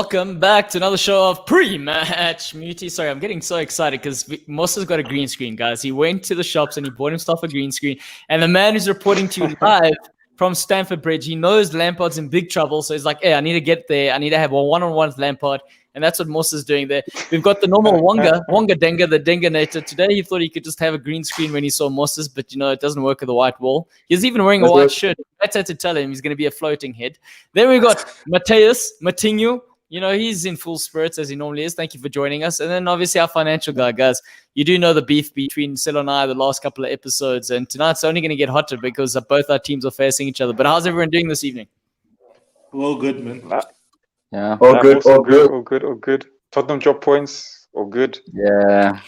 welcome back to another show of Pre-Match Muti. Sorry, I'm getting so excited because Mossa's got a green screen, guys. He went to the shops and he bought himself a green screen. And the man who's reporting to you live from Stamford Bridge, he knows Lampard's in big trouble. So he's like, hey, I need to get there. I need to have a one-on-one with Lampard. And that's what Mossa's doing there. We've got the normal Wonga Denga, the Denganator. Today he thought he could just have a green screen when he saw Mossa's, but it doesn't work with the white wall. He's even wearing a white shirt. That's had to tell him he's going to be a floating head. Then we've got Matinho. He's in full spirits as he normally is. Thank you for joining us. And then obviously our financial guy, guys. You do know the beef between Sel and I the last couple of episodes. And tonight's only going to get hotter because both our teams are facing each other. But how's everyone doing this evening? All good, man. Yeah. All good. Tottenham drop points. All good. Yeah.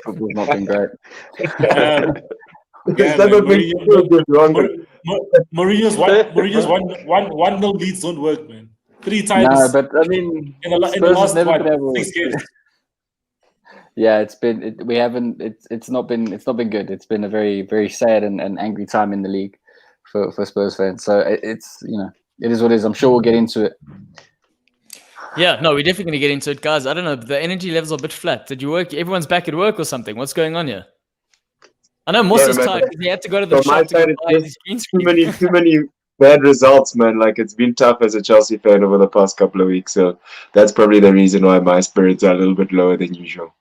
Football's not been great. Mourinho's 1-0 leads don't work, man. 3 times. No, but I mean, in the last 6 games. Yeah, it's not been good. It's been a very, very sad and angry time in the league for Spurs fans. So it is what it is. I'm sure we'll get into it. Yeah, no, we're definitely going to get into it, guys. I don't know, the energy levels are a bit flat. Did you work? Everyone's back at work or something? What's going on here? I know Mossa's tired because he had to go to the shop to buy his green screen. Too many bad results, man. Like, it's been tough as a Chelsea fan over the past couple of weeks. So that's probably the reason why my spirits are a little bit lower than usual.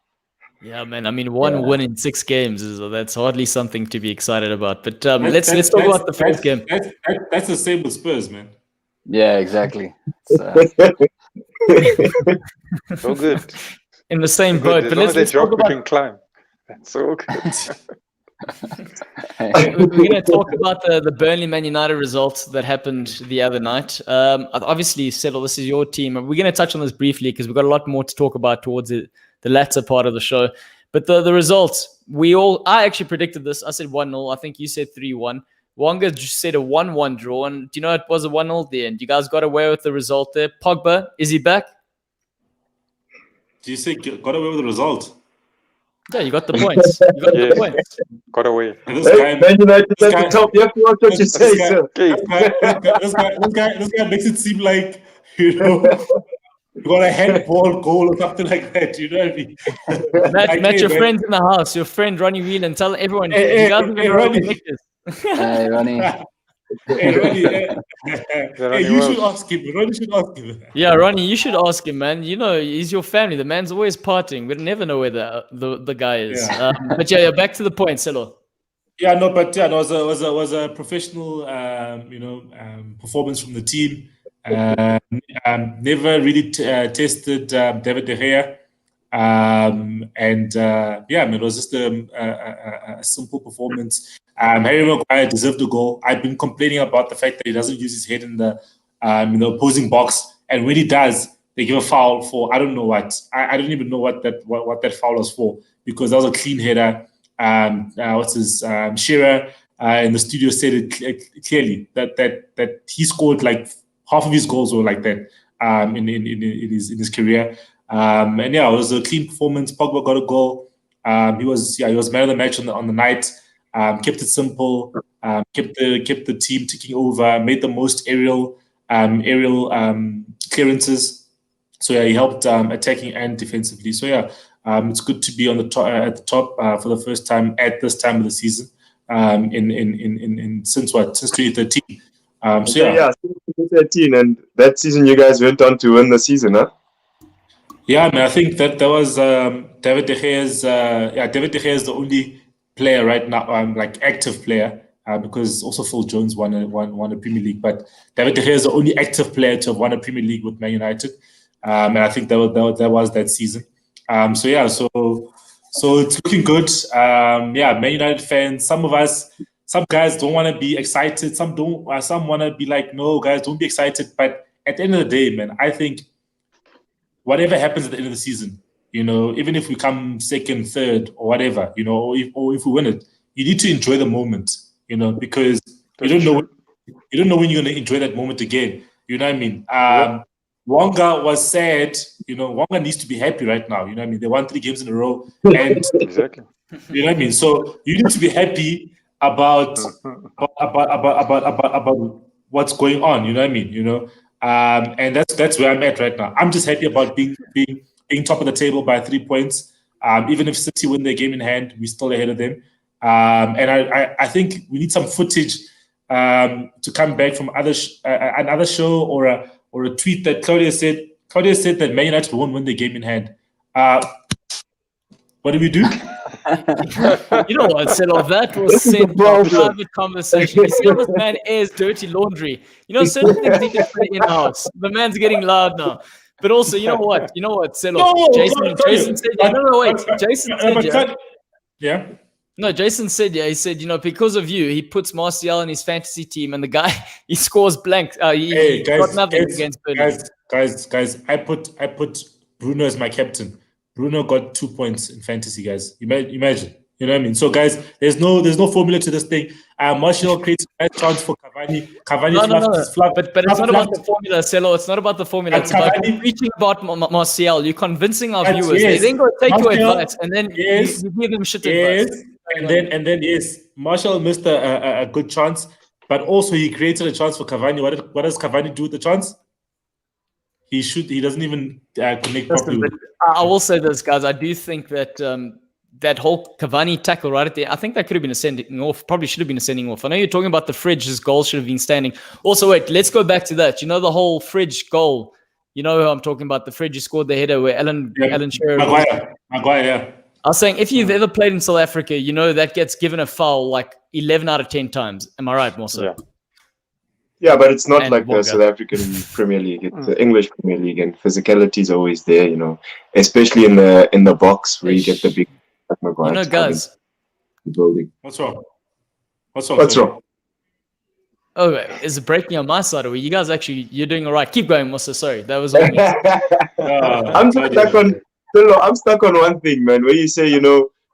Yeah, man. I mean, one win in 6 games that's hardly something to be excited about. But let's talk about the first game. That's the same with Spurs, man. Yeah, exactly. So good. In the same boat. But let's talk about... We can climb. That's so good. We're going to talk about the Burnley Man United results that happened the other night. Obviously, Settle, this is your team. We're going to touch on this briefly because we've got a lot more to talk about towards the latter part of the show. But the results, I actually predicted this. I said 1-0. I think you said 3-1. Wonga just said a 1-1 draw. And do you know it was a 1-0 at the end? You guys got away with the result there. Pogba, is he back? Do you say got away with the result? Yeah, you got the points. The points. Got away. Man United at the top. You have to watch what you say, sir. This guy makes it seem like, you got a handball goal or something like that. You know what I mean? Met your friends in the house. Your friend Ronnie Whelan. Tell everyone. You guys are Ronnie. Hey, Ronnie. You should ask him. Ronnie should ask him. Yeah, Ronnie, you should ask him, man. He's your family. The man's always partying. We never know where the guy is. Yeah. But back to the point, Selo. Yeah, no, but it was a professional, performance from the team. Never really tested David De Gea. It was just a simple performance. Harry Maguire deserved a goal. I've been complaining about the fact that he doesn't use his head in the opposing box, and when he does, they give a foul for I don't know what. I don't even know what that foul was for, because that was a clean header. Shearer in the studio said it clearly that he scored like half of his goals were like that in his career. It was a clean performance. Pogba got a goal. He was man of the match on the night. Kept it simple. Kept the team ticking over. Made the most aerial clearances. So he helped attacking and defensively. So it's good to be on the top at the top for the first time at this time of the season. Since 2013. Since 2013, and that season you guys went on to win the season, huh? Yeah, man. I think that was David De Gea's. David De Gea is the only player right now, like active player, because also Phil Jones won a Premier League, but David De Gea is the only active player to have won a Premier League with Man United, and I think that was that season. So it's looking good. Man United fans. Some guys don't want to be excited. Some don't. Some want to be like, no, guys, don't be excited. But at the end of the day, man, I think whatever happens at the end of the season, even if we come second, third, or whatever, or if we win it, you need to enjoy the moment, because you don't know when you're going to enjoy that moment again. You know what I mean? Wonga was sad. Wonga needs to be happy right now. You know what I mean? They won 3 games in a row, and exactly. You know what I mean? So you need to be happy about what's going on. You know what I mean? And that's where I'm at right now. I'm just happy about being top of the table by 3 points. Even if City win their game in hand, we're still ahead of them. And I think we need some footage to come back from another show or a tweet that Claudia said. Claudia said that Man United won't win the game in hand. What do we do? You know what, Selo, that was said in a private conversation. You see how this man airs dirty laundry. You know, certain things need to stay in-house. The man's getting loud now. But also, you know what, Selo? Jason said, Jason said, yeah. No, Jason said, he said, because of you, he puts Martial in his fantasy team, and the guy, he scores blank. He got nothing against Burnley. Guys, I put Bruno as my captain. Bruno got 2 points in fantasy, guys. Imagine. You know what I mean? So, guys, there's no formula to this thing. Martial creates a nice chance for Cavani. No. But it's not about the formula, Celo. It's not about the formula. It's about preaching about Martial. You're convincing our viewers. Yes. They then go take your advice, and then you give them shit advice. And then Martial missed a good chance, but also he created a chance for Cavani. What does Cavani do with the chance? He doesn't even connect properly. I will say this, guys. I do think that that whole Cavani tackle right at the end, I think that could have been a sending off. Probably should have been a sending off. I know you're talking about the Fridge. His goal should have been standing. Also, wait, let's go back to that. The whole Fridge goal. You know who I'm talking about? The Fridge who scored the header where Alan Shearer. Maguire, yeah. I was saying, if you've ever played in South Africa, that gets given a foul like 11 out of 10 times. Am I right, Mosa? Yeah, but it's not like the South African Premier League. It's the English Premier League, and physicality is always there, especially in the box where you get the big Maguire. Guys. Building. What's wrong? Oh, is it breaking on my side, or you guys you're doing all right? Keep going, Mosa. Sorry, that was all me. I'm stuck on one thing, man, where you say,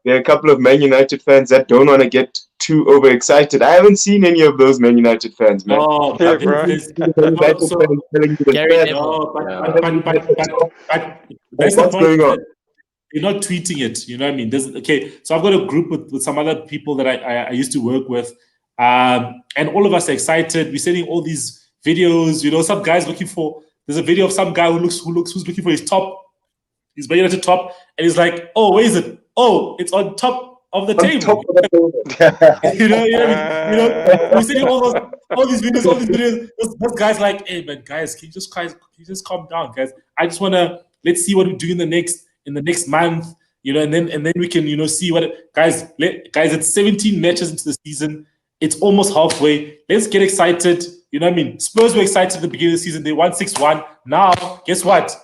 there are a couple of Man United fans that don't want to get too overexcited. I haven't seen any of those Man United fans, man. Oh, Gary that's what's going on. You're not tweeting it, you know what I mean? So I've got a group with some other people that I used to work with, and all of us are excited. We're sending all these videos. Some guys there's a video of some guy who's looking for his top. He's Man United top, and he's like, "Oh, where is it? Oh, it's on top of the table." We're seeing all these videos. Those guys like, "Hey, man, guys, can you just calm down, guys? I just let's see what we do in the next month, and then we can see what guys. It's 17 matches into the season. It's almost halfway. Let's get excited. You know what I mean? Spurs were excited at the beginning of the season. They won 6-1. Now, guess what?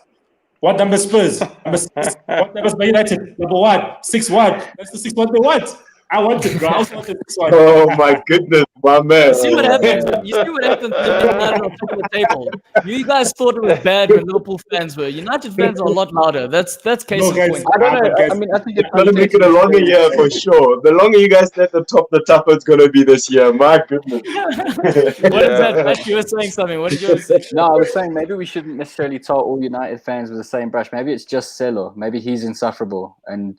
What number Spurs? Number 6. What number is Man United? Number 1. 6-1. That's the 6-1 they want. I want it, bro. I also want the 6-1. Oh my goodness, my man. You see what happens? When they're on top of the table. You guys thought it was bad when Liverpool fans were. United fans are a lot louder. That's case in point. I don't know. I mean, I think it's going to make it a longer year for sure. The longer you guys stay at the top, the tougher it's going to be this year. My goodness. What is that? Matt, you were saying something. What did you say? No, I was saying maybe we shouldn't necessarily tar all United fans with the same brush. Maybe it's just Celo. Maybe he's insufferable and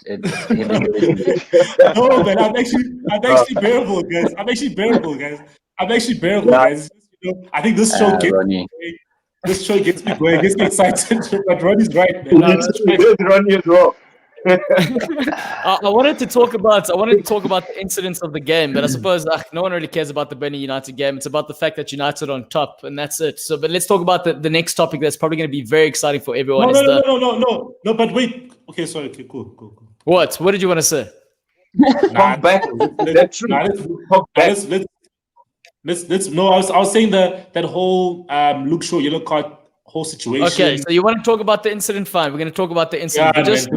No, man. I'm actually bearable, guys. I'm actually bearable, guys. I think this show gets me going, gets me excited. But Ronnie's right, man. Ronnie as well. I wanted to talk about the incidents of the game, but I suppose no one really cares about the Burnley United game. It's about the fact that United are on top, and that's it. So, but let's talk about the next topic that's probably going to be very exciting for everyone. No. But wait. Okay, sorry. Okay, cool. What did you want to say? Come back. That's true. Let's. No, I was saying that whole Luke Shaw yellow card whole situation. Okay, so you want to talk about the incident? Fine, we're going to talk about the incident. Because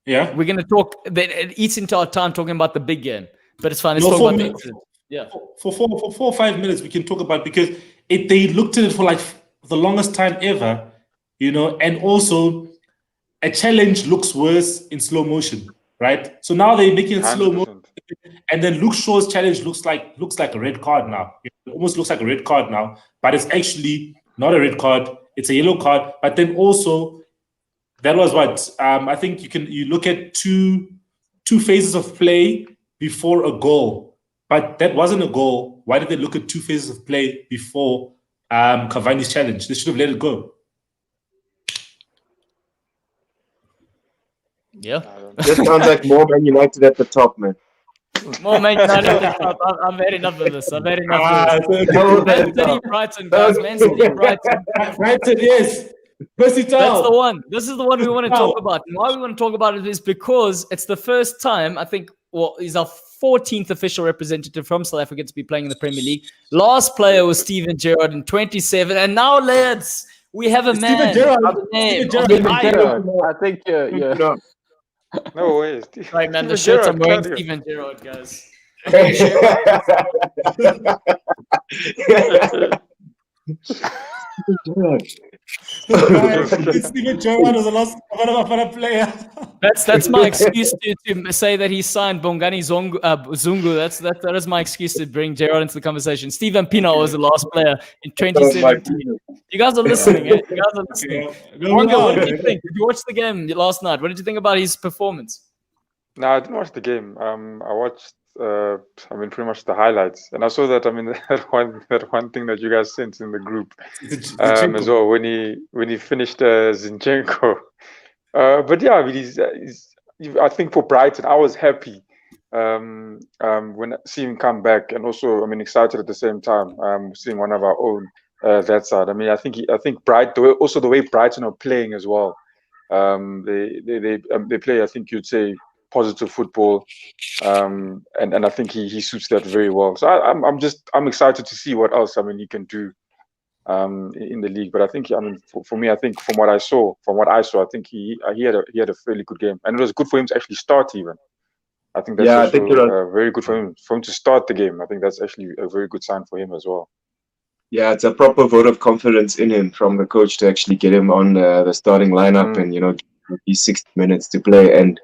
we're going to talk. It eats into our time talking about the big game, but it's fine. Let's talk about the incident. Yeah, for 4 or 5 minutes we can talk about because they looked at it for like the longest time ever, and also a challenge looks worse in slow motion. Right, so now they're making it slow motion, and then Luke Shaw's challenge looks like a red card now. It almost looks like a red card now, but it's actually not a red card. It's a yellow card. But then also, that was what I think you look at two phases of play before a goal, but that wasn't a goal. Why did they look at 2 phases of play before Cavani's challenge. They should have let it go. Yeah. This sounds like more Man United at the top, man. More Man United at the top. I've had enough of this. I've had enough of this. Man City, Brighton, guys. Man City, Brighton. Brighton, yes. Percy Tau. That's the one. This is the one we want to talk about. And why we want to talk about it is because it's the first time, I think, well, he's our 14th official representative from South Africa to be playing in the Premier League. Last player was Steven Gerrard in 27. And now, lads, we have a man. Gerrard. by the name Steven of Gerrard. I think you're No way. Right, man. The Steven shirts I'm wearing, Gerrard, Steven Gerrard, guys. Steven Gerrard was the last player. That's my excuse to say that he signed Bongani Zungu. That is my excuse to bring Gerrard into the conversation. Steven Pienaar was the last player in 2017. You guys are listening, eh? You guys are listening. Bonga, what did you think? Did you watch the game last night? What did you think about his performance? No, I didn't watch the game. I watched, pretty much the highlights, and I saw that. That one thing that you guys sent in the group as well when he finished Zinchenko. But yeah, he's I think for Brighton, I was happy when I see him come back, and also excited at the same time. Seeing one of our own that side. I think Brighton, also the way Brighton are playing as well. They play. I think you'd say positive football, and I think he suits that very well. So I'm excited to see what else he can do in the league. But I think for me, I think from what I saw, I think he had a fairly good game, and it was good for him to actually start even. I think that's very good for him to start the game. I think that's actually a very good sign for him as well. Yeah, it's a proper vote of confidence in him from the coach to actually get him on the starting lineup and give these 60 minutes to play. And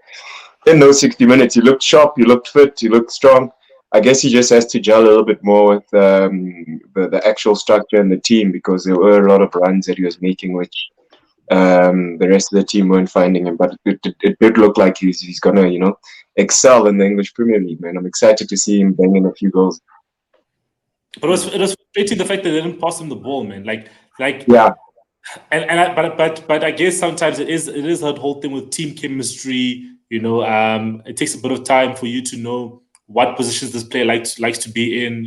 in those 60 minutes, he looked sharp, he looked fit, he looked strong. I guess he just has to gel a little bit more with the actual structure and the team, because there were a lot of runs that he was making, which the rest of the team weren't finding him. But it did look like he's going to, excel in the English Premier League, man. I'm excited to see him banging a few goals. But it was frustrating the fact that they didn't pass him the ball, man. Yeah. But I guess sometimes it is that whole thing with team chemistry. It takes a bit of time for you to know what positions this player likes to be in.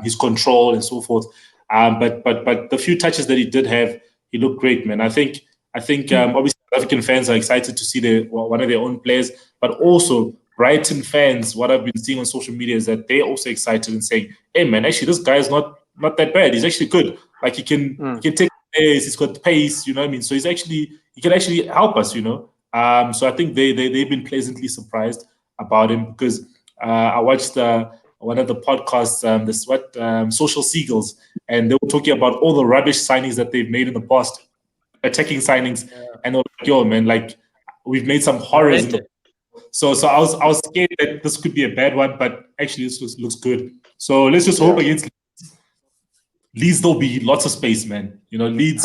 His control and so forth. But the few touches that he did have, he looked great, man. I think obviously South African fans are excited to see one of their own players, but also Brighton fans. What I've been seeing on social media is that they're also excited and saying, "Hey, man, actually, this guy is not that bad. He's actually good. Like he can take plays. He's got pace. You know what I mean? So he can actually help us. So I think they've been pleasantly surprised about him, because I watched one of the podcasts, Social Seagulls, and they were talking about all the rubbish signings that they've made in the past, attacking signings, and they were like, "Yo, man, like we've made some horrors." So I was scared that this could be a bad one, but actually this looks good. So let's just hope against Leeds there'll be lots of space, man. Leeds,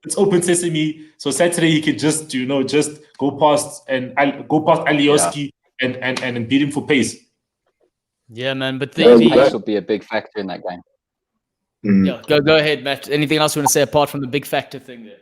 it's open sesame. So Saturday he could just go past Alioski and beat him for pace. Yeah, man. But pace will be a big factor in that game. Yeah, go ahead, Matt. Anything else you want to say apart from the big factor thing there?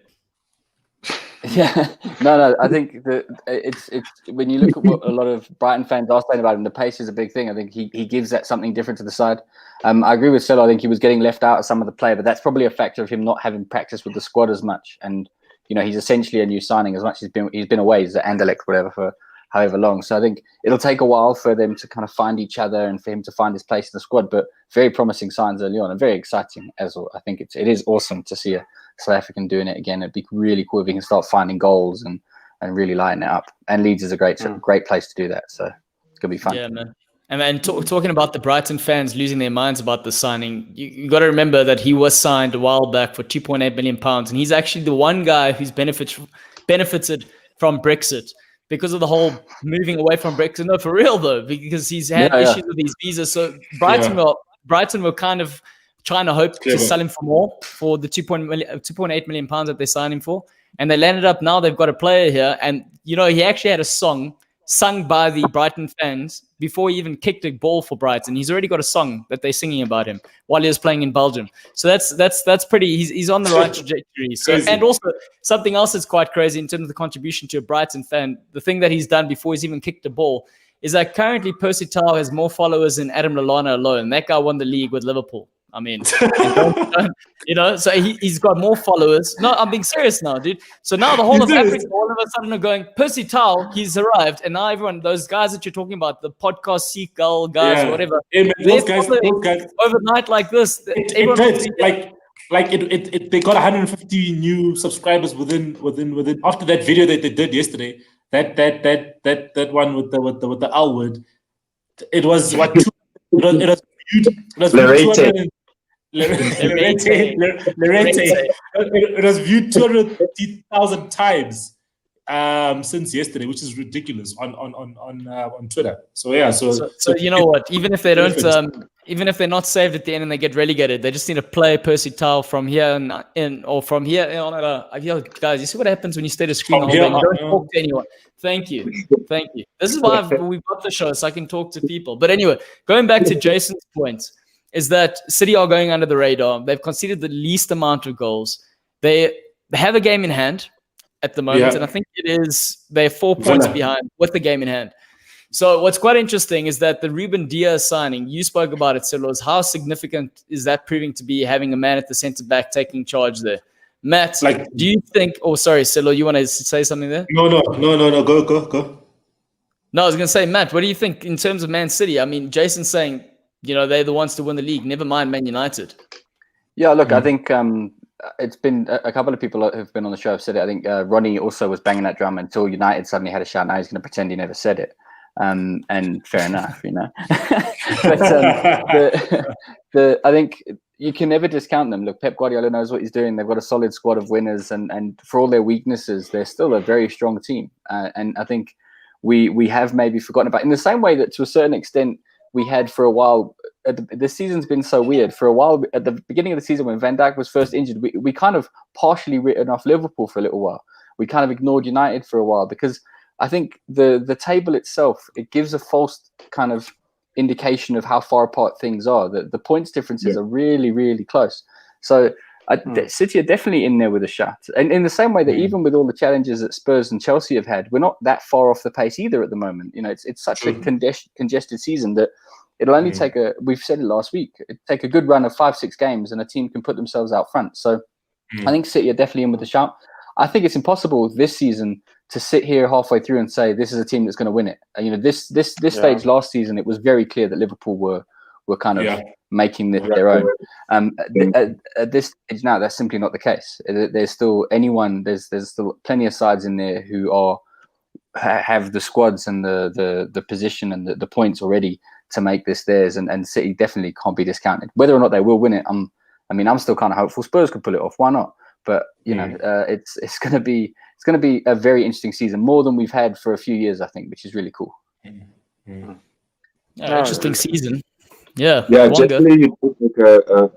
Yeah, no. I think it's when you look at what a lot of Brighton fans are saying about him, the pace is a big thing. I think he gives that something different to the side. I agree with Selo. I think he was getting left out of some of the play, but that's probably a factor of him not having practice with the squad as much. And he's essentially a new signing, as much as he's been away. He's at Anderlecht, whatever, for however long. So I think it'll take a while for them to kind of find each other and for him to find his place in the squad. But very promising signs early on and very exciting as well. I think it is awesome to see a South African doing it again. It'd be really cool if he can start finding goals and really lighten it up. And Leeds is a great place to do that. So it's gonna be fun. Yeah, man. And talking about the Brighton fans losing their minds about the signing, you got to remember that he was signed a while back for £2.8 million, and he's actually the one guy who's benefited from Brexit because of the whole moving away from Brexit. No, for real though, because he's had issues with his visa. So Brighton were kind of trying to hope to sell him for more, for the £2.8 million that they signed him for. And they landed up now, they've got a player here. And, he actually had a song sung by the Brighton fans before he even kicked a ball for Brighton. He's already got a song that they're singing about him while he was playing in Belgium. So that's pretty. He's on the right trajectory. So, and also something else that's quite crazy in terms of the contribution to a Brighton fan. The thing that he's done before he's even kicked a ball is that currently Percy Tau has more followers than Adam Lallana alone. That guy won the league with Liverpool. I mean, you know, so he's got more followers. No, I'm being serious now, dude. So now the whole of Africa all of a sudden are going, Percy Tau, he's arrived. And now everyone, those guys that you're talking about, the podcast Seagulls guys or whatever, those guys overnight like this. They got 150 new subscribers within after that video that they did yesterday. That one with the L word. It was what it was viewed 250,000 times since yesterday, which is ridiculous on Twitter. So yeah, so you know what? Even if they don't, even if they're not saved at the end and they get relegated, they just need to play Percy Tau from here or from here on. Guys, you see what happens when you stay to screen the whole day? You don't talk to anyone. Thank you. This is why we've got the show, so I can talk to people. But anyway, going back to Jason's points, is that City are going under the radar. They've conceded the least amount of goals. They have a game in hand at the moment, and I think they're 4 points behind with the game in hand. So what's quite interesting is that the Ruben Diaz signing, you spoke about it, Silos. How significant is that proving to be, having a man at the centre back taking charge there? Matt, do you think? Oh, sorry, Silo, you want to say something there? No. Go. No, I was going to say, Matt, what do you think in terms of Man City? I mean, Jason's saying, you know, they're the ones to win the league. Never mind Man United. Yeah, look, I think it's been a couple of people who've been on the show have said it. I think Ronnie also was banging that drum until United suddenly had a shout. Now he's going to pretend he never said it. And fair enough, you know. But I think you can never discount them. Look, Pep Guardiola knows what he's doing. They've got a solid squad of winners, and for all their weaknesses, they're still a very strong team. And I think we have maybe forgotten about, in the same way that to a certain extent we had for a while. This season's been so weird. For a while, at the beginning of the season when Van Dijk was first injured, we kind of partially written off Liverpool for a little while. We kind of ignored United for a while because I think the table itself, it gives a false kind of indication of how far apart things are. The points differences are really, really close. So City are definitely in there with a shot. And in the same way that even with all the challenges that Spurs and Chelsea have had, we're not that far off the pace either at the moment. You know, it's such a congested season that it'll only take we've said it last week, it'll take a good run of 5-6 games and a team can put themselves out front. So I think City are definitely in with a shout. I think it's impossible this season to sit here halfway through and say this is a team that's going to win it. And, you know, this stage last season, it was very clear that Liverpool were kind of making this their own. At this stage now, that's simply not the case. There's still there's still plenty of sides in there who have the squads and the position and the points already to make this theirs. And City definitely can't be discounted. Whether or not they will win it, I'm still kind of hopeful Spurs could pull it off. Why not? But you know, it's going to be a very interesting season, more than we've had for a few years, I think, which is really cool. Interesting season. Yeah, generally you take like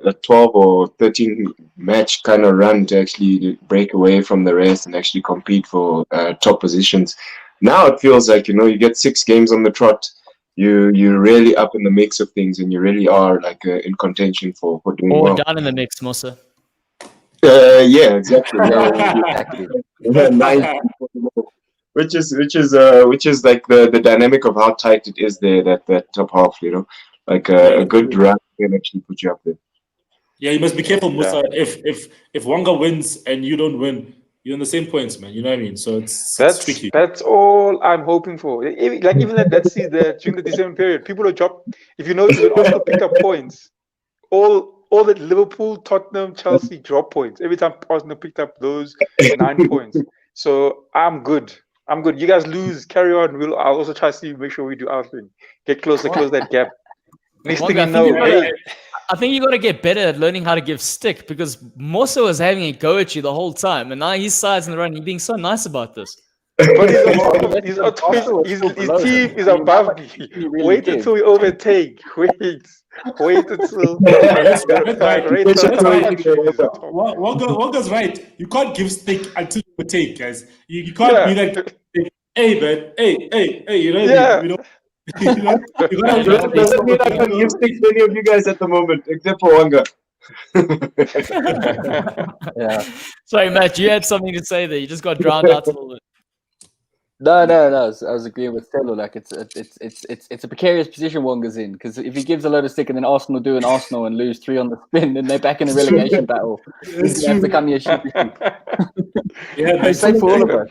a 12 or 13 match kind of run to actually break away from the rest and actually compete for top positions. Now it feels like, you know, you get 6 games on the trot, you're really up in the mix of things, and you really are like in contention for doing well. Or down in the mix, Mosa. Yeah, exactly. Which is like the dynamic of how tight it is there, that top half, you know, like a good run can actually put you up there. Yeah, you must be careful, Musa. If Wanga wins and you don't win, you're in the same points, man. You know what I mean? So it's tricky. That's all I'm hoping for. Even let's see during the December period, people will drop. If you notice, when Arsenal picked up points, all that Liverpool, Tottenham, Chelsea drop points every time Arsenal picked up those 9 points. So I'm good. You guys lose, carry on. I'll also try to make sure we do our thing. Get closer, close that gap. Next thing you know, I think you got to get better at learning how to give stick, because Mosa was having a go at you the whole time, and now his side's in the run. He's being so nice about this. But his team is above me. Wait until we overtake. Wait until. Wanga's right. You can't give stick until you overtake, guys. You can't be that. hey, man, hey, you know, Yeah. we don't, you know, you gotta, Doesn't mean I can give sticks to any of you guys at the moment, except for Wanga. Yeah. Sorry, Matt, you had something to say there. You just got drowned out a little bit. No. I was agreeing with Stella. Like it's a precarious position Wonga's in, because if he gives a load of stick and then Arsenal do an Arsenal and lose 3 on the spin, then they're back in a relegation battle. He's gonna have to come here shooting. Yeah, man. It's safe for all of us.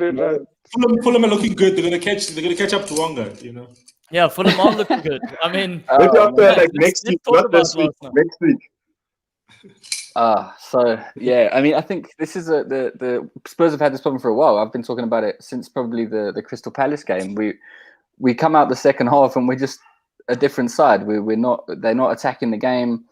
Fulham are looking good. They're gonna catch up to Wanga, you know. Yeah, Fulham are looking good. I mean, Maybe after man, like let's next week, talk not about this week. last night. Next week. So yeah, I mean, I think this is the Spurs have had this problem for a while. I've been talking about it since probably the Crystal Palace game. We come out the second half and we're just a different side. They're not attacking the game.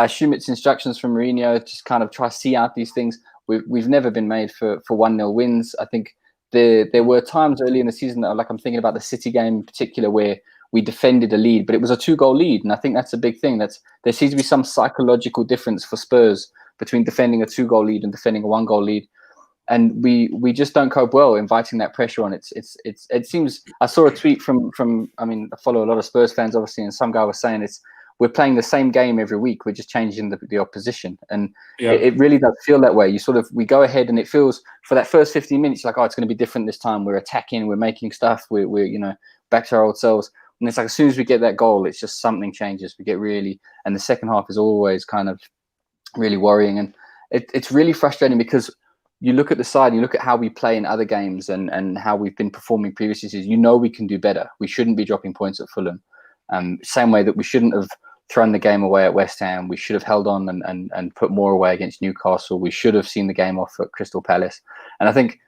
Schumidt's instructions from Mourinho just kind of try to see out these things. We've never been made for 1-0 wins. I think there were times early in the season that, like, I'm thinking about the City game in particular, where we defended a lead, but it was a 2-goal lead. And I think that's a big thing. There seems to be some psychological difference for Spurs between defending a 2-goal lead and defending a 1-goal lead. And we just don't cope well inviting that pressure on. It seems, I saw a tweet from I mean, I follow a lot of Spurs fans, obviously, and some guy was saying we're playing the same game every week. We're just changing the opposition. And it really does feel that way. We go ahead and it feels, for that first 15 minutes, like, oh, it's going to be different this time. We're attacking, we're making stuff, we're you know, back to our old selves. And it's like, as soon as we get that goal, it's just something changes. We get and the second half is always kind of really worrying. And it's really frustrating, because you look at the side, you look at how we play in other games and how we've been performing previous seasons. You know, we can do better. We shouldn't be dropping points at Fulham. Same way that we shouldn't have thrown the game away at West Ham. We should have held on and put more away against Newcastle. We should have seen the game off at Crystal Palace. And I think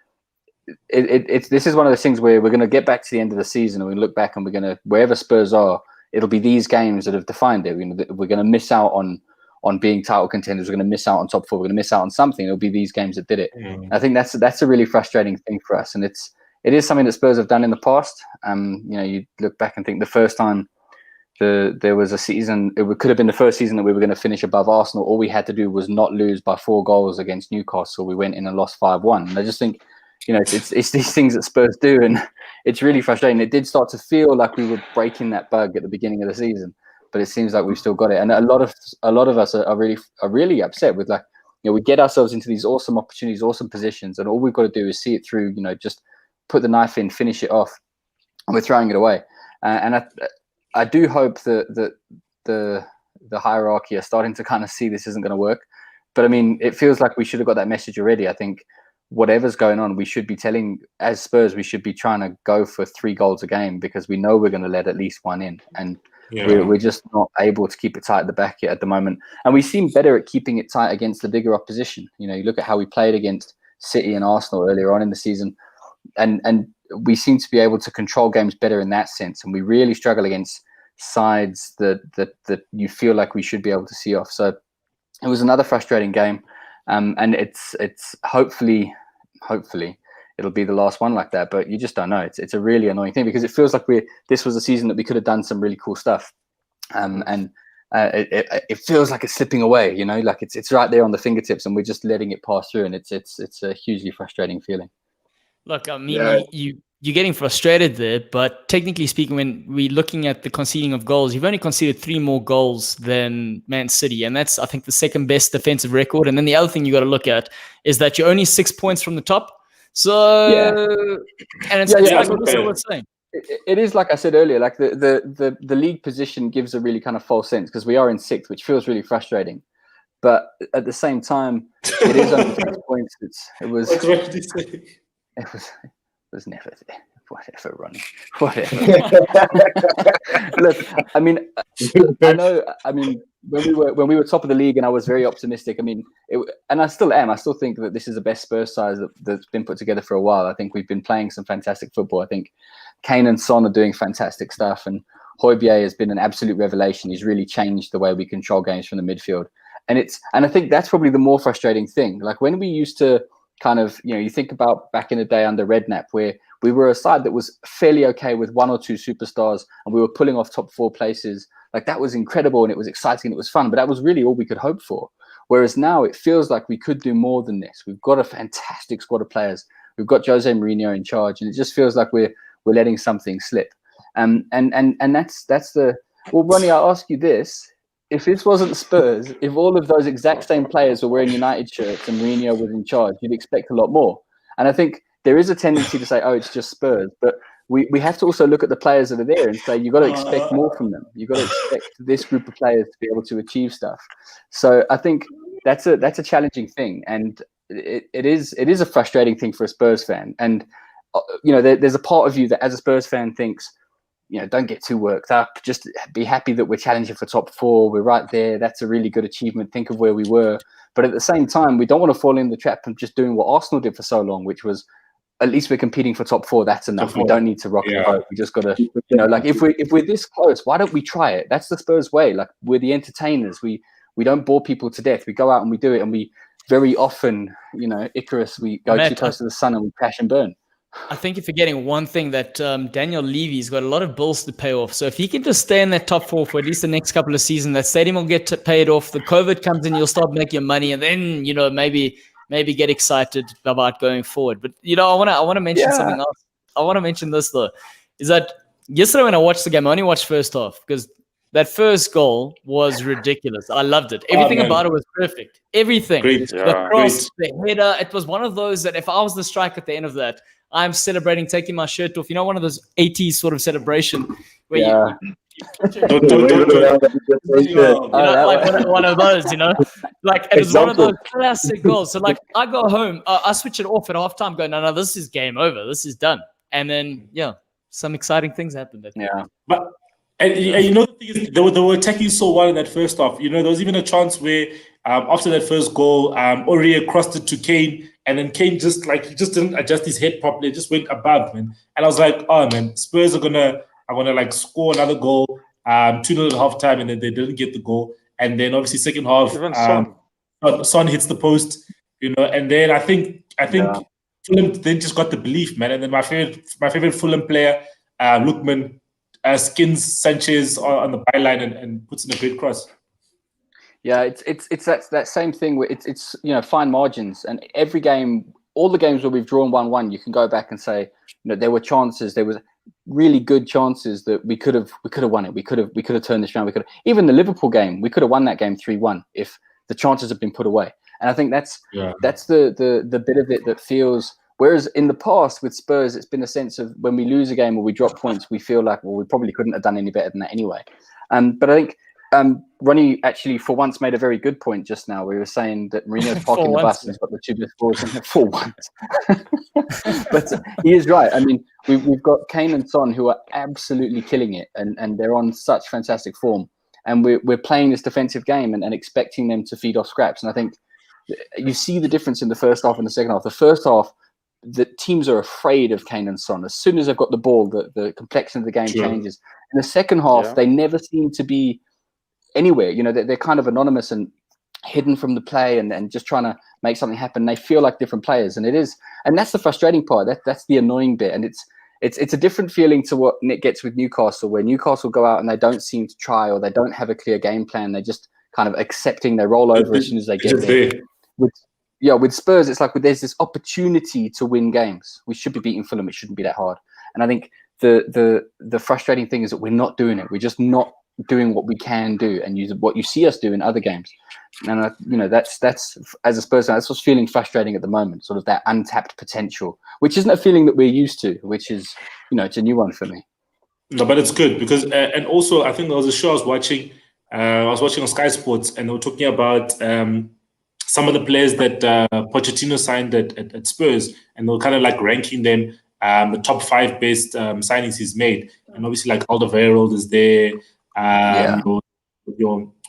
this is one of those things where we're going to get back to the end of the season and we look back and we're going to, wherever Spurs are, it'll be these games that have defined it. We're going to miss out on being title contenders. We're going to miss out on top 4. We're going to miss out on something. It'll be these games that did it. I think that's a really frustrating thing for us. And it is something that Spurs have done in the past. You know, you look back and think the first time there was a season, it could have been the first season that we were going to finish above Arsenal. All we had to do was not lose by 4 goals against Newcastle. We went in and lost 5-1. And I just think, you know, it's these things that Spurs do, and it's really frustrating. It did start to feel like we were breaking that bug at the beginning of the season, but it seems like we've still got it. And a lot of us are really upset with, like, you know, we get ourselves into these awesome opportunities, awesome positions, and all we've got to do is see it through. You know, just put the knife in, finish it off, and we're throwing it away. And I do hope that the hierarchy are starting to kind of see this isn't going to work. But I mean, it feels like we should have got that message already. I think whatever's going on, we should be telling, as Spurs, we should be trying to go for 3 goals a game, because we know we're going to let at least 1 in. And we're just not able to keep it tight at the back yet at the moment. And we seem better at keeping it tight against the bigger opposition. You know, you look at how we played against City and Arsenal earlier on in the season, and we seem to be able to control games better in that sense. And we really struggle against sides that you feel like we should be able to see off. So it was another frustrating game. And it's hopefully it'll be the last one like that, but you just don't know. It's a really annoying thing, because it feels like this was a season that we could have done some really cool stuff. And it feels like it's slipping away, you know, like it's right there on the fingertips and we're just letting it pass through. And it's a hugely frustrating feeling. Look, I mean, you're getting frustrated there, but technically speaking, when we're looking at the conceding of goals, you've only conceded 3 more goals than Man City, and that's, I think, the second best defensive record. And then the other thing you got to look at is that you're only 6 points from the top. So, and it's like what I was saying. It is, like I said earlier, like the league position gives a really kind of false sense, because we are in 6th, which feels really frustrating. But at the same time, it is only 6 points. It was never there. Whatever, Ronnie. Whatever. Look, I mean, I know. I mean, when we were top of the league, and I was very optimistic. I mean, and I still am. I still think that this is the best Spurs side that's been put together for a while. I think we've been playing some fantastic football. I think Kane and Son are doing fantastic stuff, and Højbjerg has been an absolute revelation. He's really changed the way we control games from the midfield, and I think that's probably the more frustrating thing. Like when we used to kind of, you know, you think about back in the day under Redknapp, where we were a side that was fairly okay with 1 or 2 superstars, and we were pulling off top 4 places. Like that was incredible, and it was exciting, and it was fun, but that was really all we could hope for. Whereas now it feels like we could do more than this. We've got a fantastic squad of players. we've got Jose Mourinho in charge, and it just feels like we're letting something slip. And that's the well, Ronnie, I'll ask you this: if this wasn't Spurs, if all of those exact same players were wearing United shirts and Mourinho was in charge, you'd expect a lot more. And I think there is a tendency to say, oh, it's just Spurs, but we have to also look at the players that are there and say, you've got to expect more from them. You've got to expect this group of players to be able to achieve stuff. So I think that's a challenging thing, and it is a frustrating thing for a Spurs fan. And there's a part of you that, as a Spurs fan, thinks, don't get too worked up. Just be happy that we're challenging for top 4. We're right there. That's a really good achievement. Think of where we were. But at the same time, we don't want to fall in the trap of just doing what Arsenal did for so long, which was, at least we're competing for top 4. That's enough. We don't need to rock the boat. We just got to, like if we're this close, why don't we try it? That's the Spurs way. Like, we're the entertainers. We don't bore people to death. We go out and we do it. And we very often, Icarus, we go too close to the sun and we crash and burn. I think you're forgetting one thing, that Daniel Levy's got a lot of bills to pay off. So if he can just stay in that top 4 for at least the next couple of seasons, that stadium will get paid off. The COVID comes in, you'll start making money, and then maybe get excited about going forward. But I want to mention something else. I want to mention this though, is that yesterday when I watched the game, I only watched first half because that first goal was ridiculous. I loved it. Everything about it was perfect. Everything. Great. The cross, the header. It was one of those that if I was the striker at the end of that, I'm celebrating, taking my shirt off. One of those 80s sort of celebration where one of those, like it was one of those classic goals. So like I go home, I switch it off at halftime, go, no, this is game over. This is done. And then, some exciting things happened. But the thing is, they were attacking so well in that first half. There was even a chance where after that first goal, Aurier crossed it to Kane, and then Kane just didn't adjust his head properly. It just went above, man. And I was like, oh man, Spurs are gonna like score another goal, 2-0 at halftime, and then they didn't get the goal. And then obviously second half, Son hits the post, and then I think Fulham then just got the belief, man. And then my favorite Fulham player, Lookman, skins Sanchez on the byline and puts in a great cross. Yeah, it's that same thing where it's fine margins, and every game, all the games where we've drawn 1-1, you can go back and say, there were chances, there was really good chances that we could have won it. We could have turned this around. Even the Liverpool game, we could have won that game 3-1 if the chances had been put away. And I think that's the bit of it that feels. Whereas in the past with Spurs, it's been a sense of when we lose a game or we drop points, we feel like, well, we probably couldn't have done any better than that anyway. But I think Ronnie actually for once made a very good point just now. We were saying that Mourinho's parking the bus and he's got the 2 best forwards for once. But he is right. I mean, we've got Kane and Son who are absolutely killing it, and they're on such fantastic form. And we're playing this defensive game and expecting them to feed off scraps. And I think you see the difference in the first half and the second half. The first half, the teams are afraid of Kane and Son. As soon as they've got the ball, the complexion of the game changes. In the second half, they never seem to be anywhere. They're kind of anonymous and hidden from the play and just trying to make something happen. They feel like different players, and that's the frustrating part. That's the annoying bit, and it's a different feeling to what Nick gets with Newcastle, where Newcastle go out and they don't seem to try, or they don't have a clear game plan. They're just kind of accepting they roll over as soon as they get there. With Spurs, it's like there's this opportunity to win games. We should be beating Fulham. It shouldn't be that hard. And I think the frustrating thing is that we're not doing it. We're just not doing what we can do and use what you see us do in other games. And that's as a Spurs fan, that's what's feeling frustrating at the moment. Sort of that untapped potential, which isn't a feeling that we're used to. Which is, it's a new one for me. No, but it's good because, and also I think there was a show I was watching. I was watching on Sky Sports, and they were talking about some of the players that Pochettino signed at Spurs, and they were kind of like ranking them the top 5 best signings he's made. And obviously, like Alderweireld is there.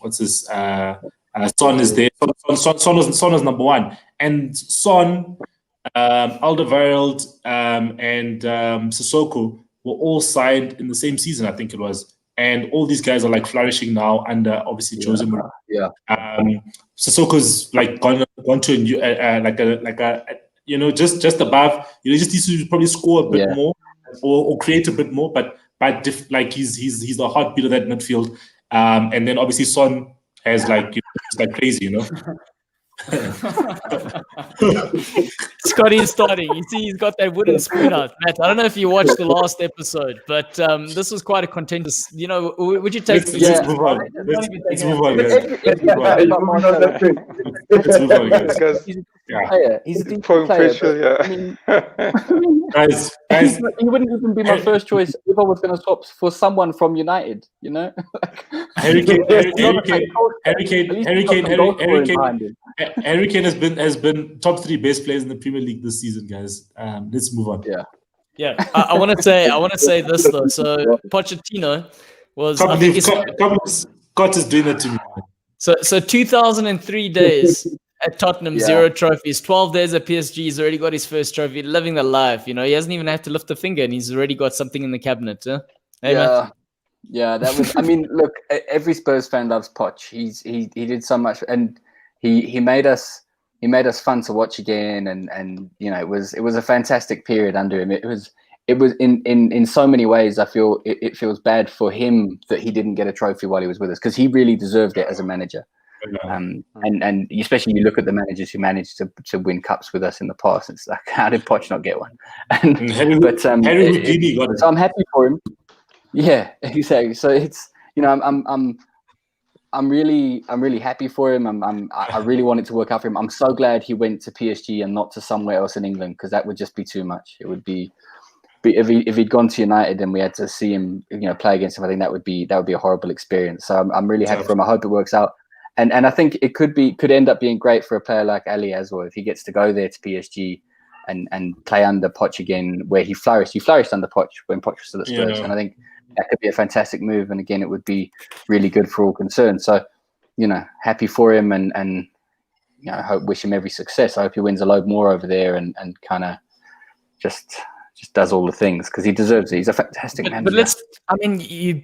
What's this? Son is there. Son was number 1, and Son, Alderweireld, and Sissoko were all signed in the same season, I think it was. And all these guys are like flourishing now under obviously Jose Mourinho. Sissoko's like gone to a new, just above. Just needs to probably score a bit more or create a bit more. But he's the heartbeat of that midfield. And then obviously Son has it's like crazy, Scotty is starting. You see, he's got that wooden spoon out. Matt, I don't know if you watched the last episode, but this was quite a contentious. You know, would you take? Let's move on. Let's move on, guys. Let's move on, guys. Because He's a decent point player. facial, But, I mean, Guys, he wouldn't even be my first choice if I was going to swap for someone from United. You know, Harry Kane has been top 3 best players in the Premier League this season, guys. Let's move on. Yeah. I want to say this though. So Pochettino was. I think Scott is doing that to me. So 2003 days at Tottenham, 0 trophies. 12 days at PSG, he's already got his first trophy. Living the life, you know. He hasn't even had to lift a finger, and he's already got something in the cabinet. Huh? Hey, Matt? Yeah, that was. I mean, look, every Spurs fan loves Poch. He did so much, and he made us fun to watch again, and you know, it was a fantastic period under him. It was in so many ways. I feel it feels bad for him that he didn't get a trophy while he was with us, because he really deserved it as a manager. And especially you look at the managers who managed to win cups with us in the past. It's like, how did Poch not get one? Harry Houdini got it. So I'm happy for him. Yeah, exactly. So it's, you know, I'm really happy for him. I really want it to work out for him. I'm so glad he went to PSG and not to somewhere else in England, because that would just be too much. It would be if he'd gone to United and we had to see him, you know, play against him. I think that would be a horrible experience. So I'm really happy for him. I hope it works out. And I think it could end up being great for a player like Ali as well, if he gets to go there to PSG and play under Poch again, where he flourished. He flourished under Poch when Poch was still at Spurs, and I think that could be a fantastic move. And again, it would be really good for all concerned. So, you know, happy for him, and you know, wish him every success. I hope he wins a load more over there and kind of just does all the things, because he deserves it. He's a fantastic manager. But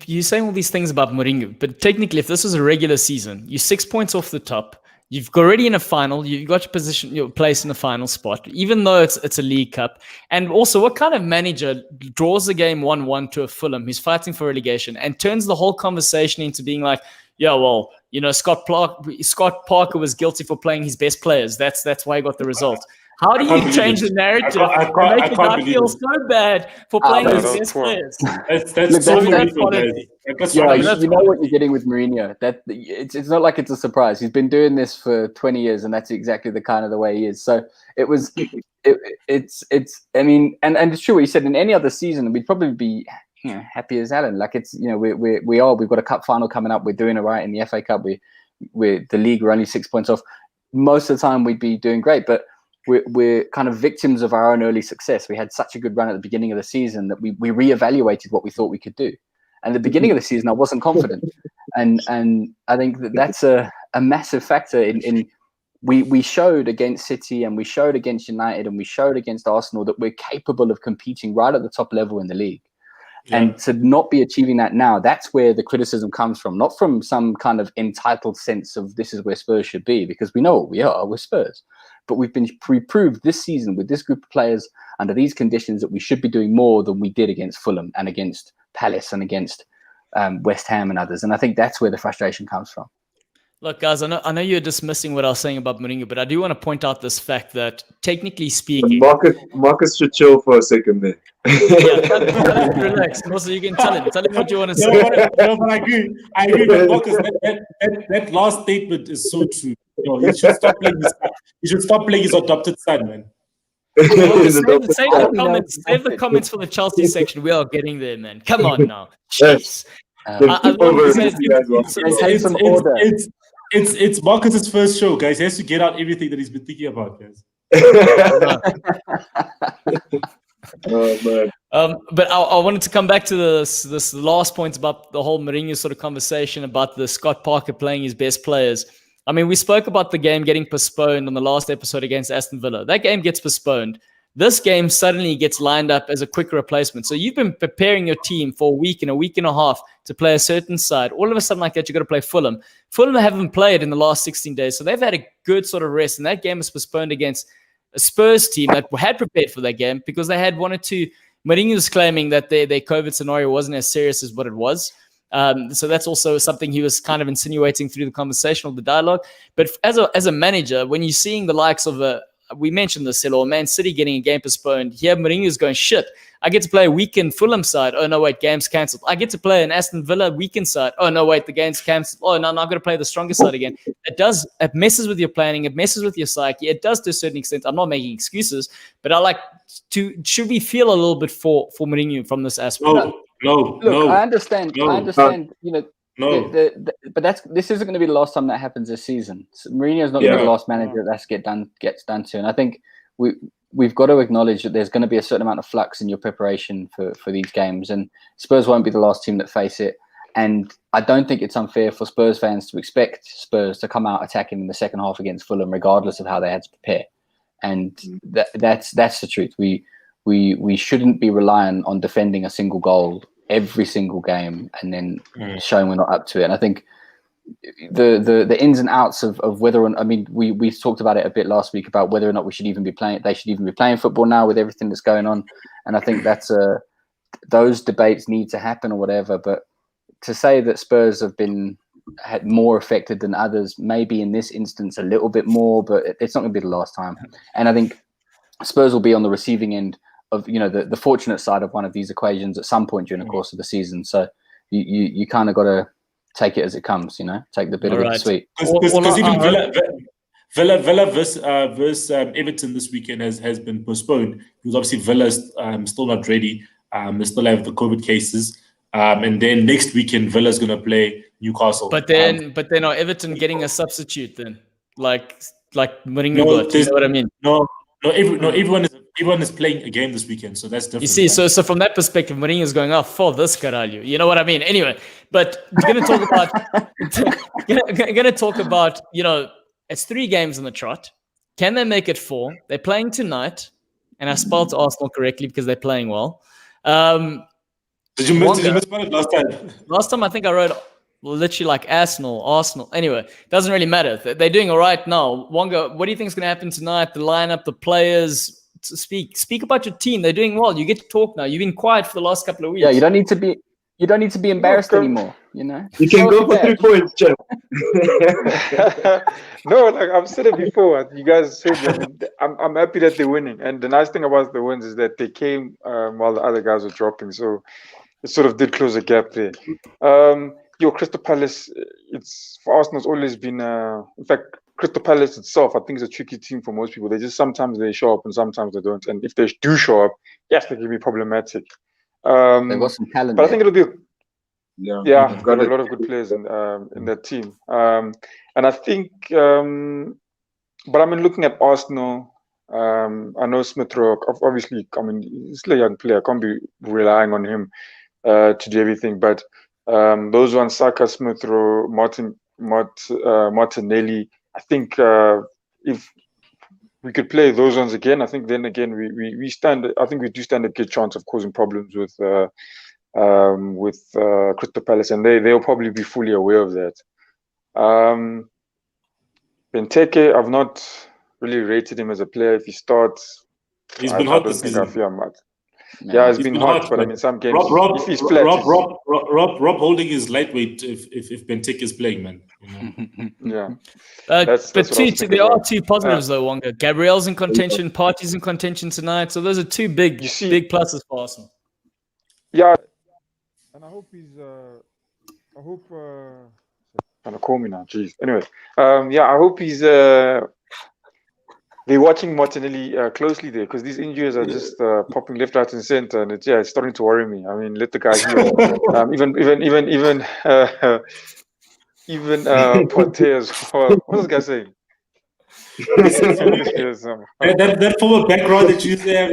you're saying all these things about Mourinho, but technically, if this was a regular season, you're 6 points off the top. You've already in a final. You've got your place in the final spot, even though it's a League Cup. And also, what kind of manager draws the game 1-1 to a Fulham who's fighting for relegation and turns the whole conversation into being like, yeah, well, you know, Scott Parker was guilty for playing his best players. That's why he got the result. How do you change the narrative and make the guy feel so bad for playing his best players? That's so ridiculous, guys. You know what you're getting with Mourinho. That it's not like it's a surprise. He's been doing this for 20 years, and that's exactly the way he is. So it's. I mean, and it's true what you said. In any other season, we'd probably be, you know, happy as Alan. Like, it's, you know, we've got a cup final coming up. We're doing it right in the FA Cup. We're the league. We're only 6 points off. Most of the time, we'd be doing great, but we're kind of victims of our own early success. We had such a good run at the beginning of the season that we reevaluated what we thought we could do. And at the beginning of the season, I wasn't confident, and I think that's a massive factor in. We showed against City, and we showed against United, and we showed against Arsenal that we're capable of competing right at the top level in the league. Yeah. And to not be achieving that now, that's where the criticism comes from, not from some kind of entitled sense of this is where Spurs should be, because we know what we are, we're Spurs. But we've been proved this season with this group of players under these conditions that we should be doing more than we did against Fulham and against Palace and against West Ham and others. And I think that's where the frustration comes from. Look, guys, I know you're dismissing what I was saying about Mourinho, but I do want to point out this fact that, technically speaking... Marcus should chill for a second there. Yeah, relax. Also, you can tell him what you want to say. No, but I agree with Marcus. That last statement is so true. You know, he should stop playing his adopted son, man. Save the comments for the Chelsea section. We are getting there, man. Come on now. Jeez. It's Marcus's first show, guys. He has to get out everything that he's been thinking about, guys. Oh, man. But I wanted to come back to this last point about the whole Mourinho sort of conversation about the Scott Parker playing his best players. I mean, we spoke about the game getting postponed on the last episode against Aston Villa. That game gets postponed. This game suddenly gets lined up as a quick replacement. So you've been preparing your team for a week and a half to play a certain side. All of a sudden like that, you've got to play Fulham. Fulham haven't played in the last 16 days. So they've had a good sort of rest. And that game was postponed against a Spurs team that had prepared for that game because they had one or two. Mourinho was claiming that their COVID scenario wasn't as serious as what it was. So that's also something he was kind of insinuating through the conversation or the dialogue. But as a manager, when you're seeing the likes of we mentioned this, or Man City getting a game postponed, here Mourinho's going, shit, I get to play a weekend Fulham side. Oh, no, wait, game's cancelled. I get to play an Aston Villa weekend side. Oh, no, wait, the game's cancelled. Oh, no, I'm not going to play the strongest side again. It messes with your planning. It messes with your psyche. It does to a certain extent. I'm not making excuses, but should we feel a little bit for Mourinho from this aspect? Look, I understand. You know, but this isn't going to be the last time that happens this season. So Mourinho's not going to be the last manager that gets done to. And I think we've got to acknowledge that there's going to be a certain amount of flux in your preparation for these games, and Spurs won't be the last team that face it. And I don't think it's unfair for Spurs fans to expect Spurs to come out attacking in the second half against Fulham, regardless of how they had to prepare. And that's the truth. We shouldn't be relying on defending a single goal every single game and then showing we're not up to it. And I think the ins and outs of whether or not, I mean, we talked about it a bit last week about whether or not they should even be playing football now with everything that's going on. And I think those debates need to happen or whatever. But to say that Spurs have been more affected than others, maybe in this instance a little bit more, but it's not going to be the last time. And I think Spurs will be on the receiving end of, you know, the fortunate side of one of these equations at some point during the course of the season. So you kind of got to take it as it comes, you know, take the bitter with the sweet. Because even Villa versus Everton this weekend has been postponed because obviously Villa's still not ready. They still have the COVID cases. And then next weekend Villa's going to play Newcastle. But then are Everton getting a substitute then? Like Mourinho got, you know what I mean? Everyone is playing a game this weekend, so that's different. You see, so from that perspective, Mourinho is going, for this caralho. You know what I mean? Anyway, but going to talk about, you know, it's 3 games in the trot. Can they make it 4? They're playing tonight, and I spelled Arsenal correctly because they're playing well. Did you misspell it last time? Last time I think I wrote literally like Arsenal. Anyway, doesn't really matter. They're doing all right now. Wonga, what do you think is going to happen tonight? The lineup, the players. Speak about your team. They're doing well. You get to talk now. You've been quiet for the last couple of weeks. Yeah, you don't need to be embarrassed anymore. You know, you can go for 3 points, Jeff. No, like I've said it before. You guys said I'm happy that they're winning. And the nice thing about the wins is that they came while the other guys were dropping. So it sort of did close a gap there. Crystal Palace, for Arsenal, it's always been, in fact, Crystal Palace itself, I think, is a tricky team for most people. Sometimes they show up and sometimes they don't. And if they do show up, yes, they can be problematic. They've got some talent. But I think it'll be, they've got a lot of good players in that team. And I think, but I mean, looking at Arsenal, I know Smith Rowe, obviously, I mean, he's still a young player. I can't be relying on him to do everything. But those ones, Saka, Smith Rowe, Martinelli, I think if we could play those ones again, I think then again we stand. I think we do stand a good chance of causing problems with Crystal Palace, and they'll probably be fully aware of that. Benteke, I've not really rated him as a player. If he starts, he's been hot this season. I fear much. Yeah, it's been hot, but I mean, some games. Rob holding is lightweight if Benteke is playing, man. You know? Yeah. But there are 2 positives though, Wonga. Gabriel's in contention, Partey's in contention tonight. So those are 2 big pluses for Arsenal. Yeah, and I hope he's. Trying to call me now. Jeez. Anyway, I hope he's. They're watching Martinelli closely there because these injuries are just popping left, right, and center, and it's starting to worry me. I mean, let the guy heal. even Partey as well. What's this guy saying? that former background that you say,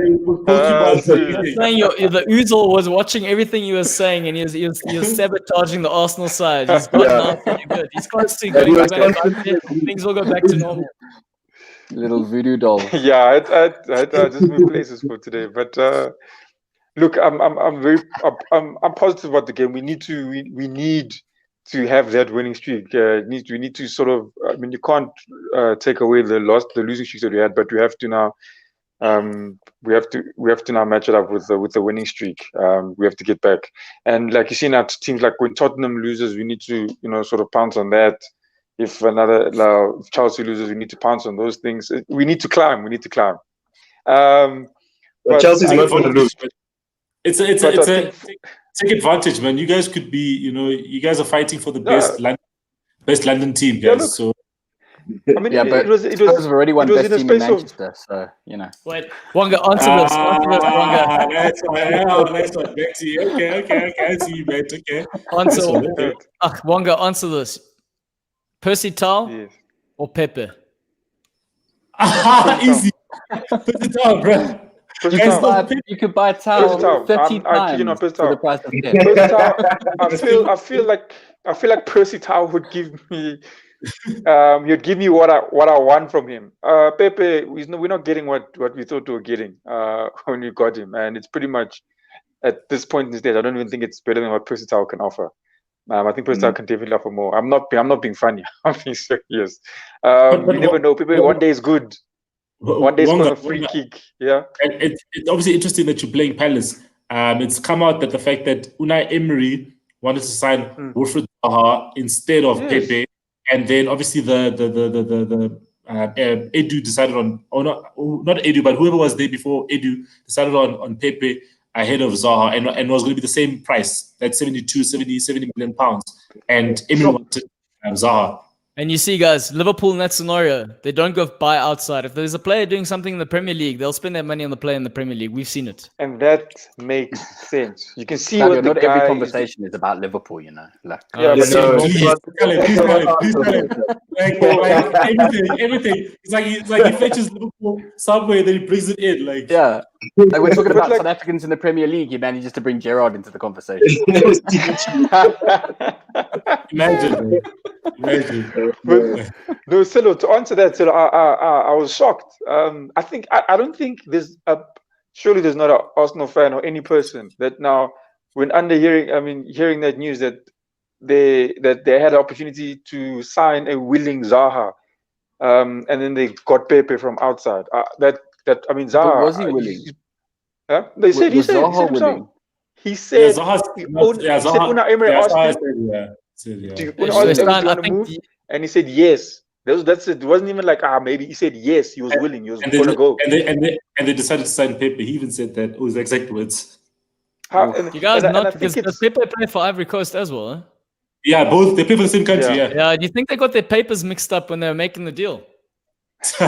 the Uzil was watching everything you were saying, and he was sabotaging the Arsenal side. He's got pretty good. He's close to going back. Things will go back to normal. Little voodoo doll. Yeah, I just moved places for today. But look, I'm positive about the game. We need to have that winning streak. We need to sort of. I mean, you can't take away the losing streaks that we had, but we have to now We have to now match it up with the winning streak. We have to get back, and like you see now, teams like when Tottenham loses, we need to sort of pounce on that. If Chelsea loses, we need to pounce on those things. We need to climb. We need to climb. But Chelsea's not going to lose. It's take advantage, man. You guys could be, you guys are fighting for the best London team, guys. So. I mean, but it was already one best team in Manchester, so Wait, Wonga, answer this. Wonga. That's what Bexy. Okay. I see you, mate. Okay. Wonga, answer this. Percy Tau or Pepe? Easy. Percy Tau, bro. You could buy Tau 30 times for the price of 10. Percy Tau, I feel like Percy Tau would give me. You'd give me what I want from him. Pepe, we're not getting what we thought we were getting when we got him, and it's pretty much at this point in the stage. I don't even think it's better than what Percy Tau can offer. I think Percy Tau can definitely offer more. I'm not being funny. I'm being serious. You never know. Pepe one day is good. One day scoring a free kick. Yeah. It's obviously interesting that you're playing Palace. It's come out that the fact that Unai Emery wanted to sign Wilfred Zaha instead of Pepe. And then obviously the Edu decided on, or not Edu, but whoever was there before Edu decided on Pepe ahead of Zaha, and was going to be the same price, that 70 million pounds. And everyone wanted Zaha. And you see, guys, Liverpool in that scenario, they don't go buy outside. If there's a player doing something in the Premier League, they'll spend their money on the player in the Premier League. We've seen it. And that makes sense. You can see what not every conversation is about Liverpool, Like, please tell it. Like everything. It's like he fetches Liverpool somewhere, then he brings it in. Like we're talking about South Africans in the Premier League. He manages to bring Gerrard into the conversation. Imagine. No, Silo, to answer that, Silo, I was shocked. I don't think surely there's not an Arsenal fan or any person that now, when hearing that news that they had an opportunity to sign a willing Zaha, and then they got Pepe from outside. Zaha was he willing? They said he said willing. He said Unai Emery asked him. And he said yes. That's it. It wasn't even like maybe. He said yes. He was willing. He was going to go. And they decided to sign Pepe. He even said that. It was exact words. You guys not because Pepe play for Ivory Coast as well. Huh? Yeah, both they play for the same country. Yeah. Do you think they got their papers mixed up when they were making the deal? Go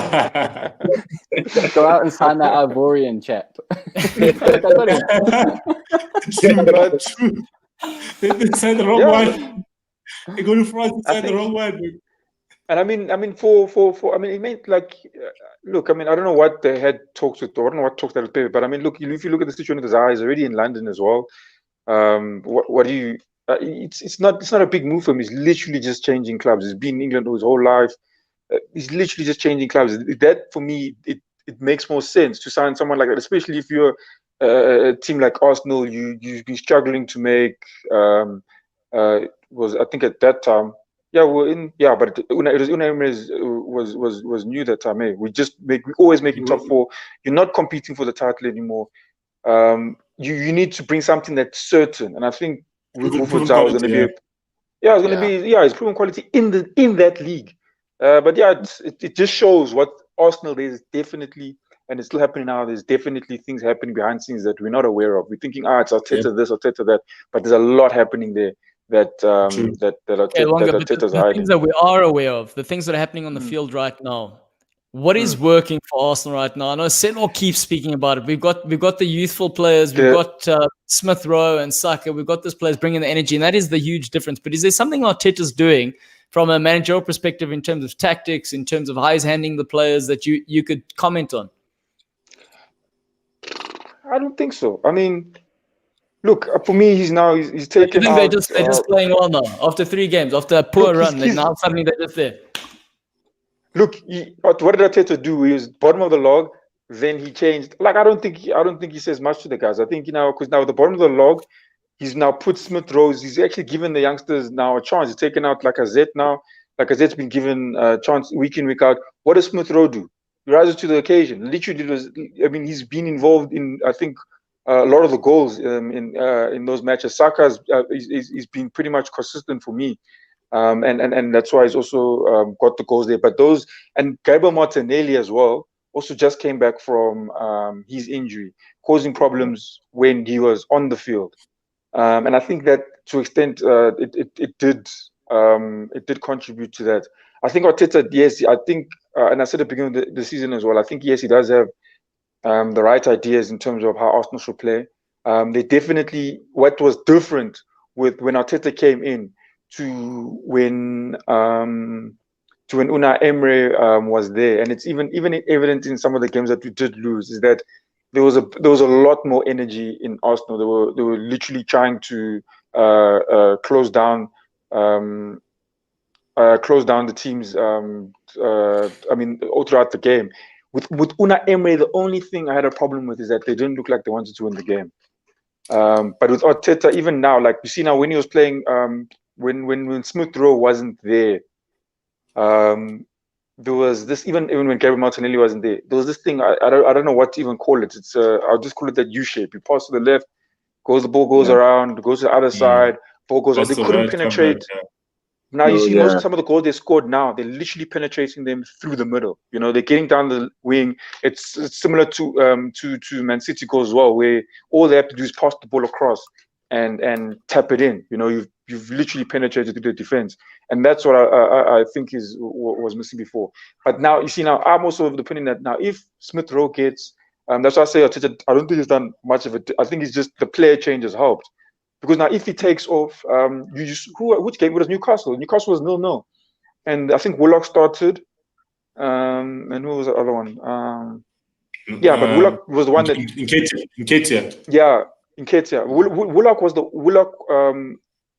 out and sign that Ivorian chap. True. They signed the wrong one. They go to France and sign the wrong one. And it meant like, look, I don't know what they had talks with, I don't know what talks that was Pepe, but look, if you look at the situation with Zaha, he's already in London as well. What do you? It's not a big move for him. He's literally just changing clubs. He's been in England all his whole life. He's literally just changing clubs. That for me, it makes more sense to sign someone like that, especially if you're a team like Arsenal. You've been struggling to make. Was I think at that time. But Unai Emery was new that time. We always making top four. You're not competing for the title anymore. You need to bring something that's certain, and I think Wilfred Zaha was going to be. It's going to be. It's proven quality in that league. It just shows what Arsenal there's definitely, and it's still happening now. There's definitely things happening behind the scenes that we're not aware of. We're thinking, it's Arteta this, Arteta that, but there's a lot happening there. The things that we are aware of, the things that are happening on the field right now. What is working for Arsenal right now? I know Senor keeps speaking about it. We've got the youthful players. We've got Smith Rowe and Saka. We've got those players bringing the energy, and that is the huge difference. But is there something Arteta's doing from a managerial perspective in terms of tactics, in terms of how he's handling the players that you could comment on? I don't think so. Look, for me, he's taken out. They're just playing well now. After 3 games, after a poor run, now suddenly they're just there. Look, what did Arteta do? He was bottom of the log. Then he changed. I don't think he says much to the guys. I think because now at the bottom of the log, he's now put Smith Rowe. He's actually given the youngsters now a chance. He's taken out Lacazette now. Lacazette's been given a chance week in, week out. What does Smith Rowe do? He rises to the occasion. Literally, he's been involved in, I think, a lot of the goals in those matches. Saka's he's been pretty much consistent for me, and that's why he's also got the goals there. But those, and Gabriel Martinelli as well, also just came back from his injury, causing problems when he was on the field. And I think that to extent it did contribute to that. I think Arteta, yes, I think, and I said at the beginning of the season as well, I think, yes, he does have the right ideas in terms of how Arsenal should play. They definitely, what was different with when Arteta came in to when Unai Emery was there, and it's even evident in some of the games that we did lose, is that there was a lot more energy in Arsenal. They were literally trying to close down the teams. All throughout the game. With Unai Emery, the only thing I had a problem with is that they didn't look like they wanted to win the game. But with Arteta, even now, like you see now when he was playing, when Smith Rowe wasn't there, there was this, even when Gabriel Martinelli wasn't there, there was this thing, I don't know what to even call it. It's I'll just call it that U shape. You pass to the left, the ball goes around, goes to the other side, ball goes out. They couldn't penetrate. Now you see some of the goals they scored now, they're literally penetrating them through the middle. You know, they're getting down the wing. It's similar to Man City goals as well, where all they have to do is pass the ball across and tap it in. You know, you've literally penetrated through the defense, and that's what I think is what was missing before. But now you see, now I'm also of the opinion that now if Smith Rowe gets, that's why I say I don't think he's done much of it. I think it's just the player change has helped. Because now, if he takes off, which game was Newcastle? Newcastle was 0-0, and I think Willock started, and who was the other one? But Willock was the one that Nketiah. Yeah, Nketiah. Willock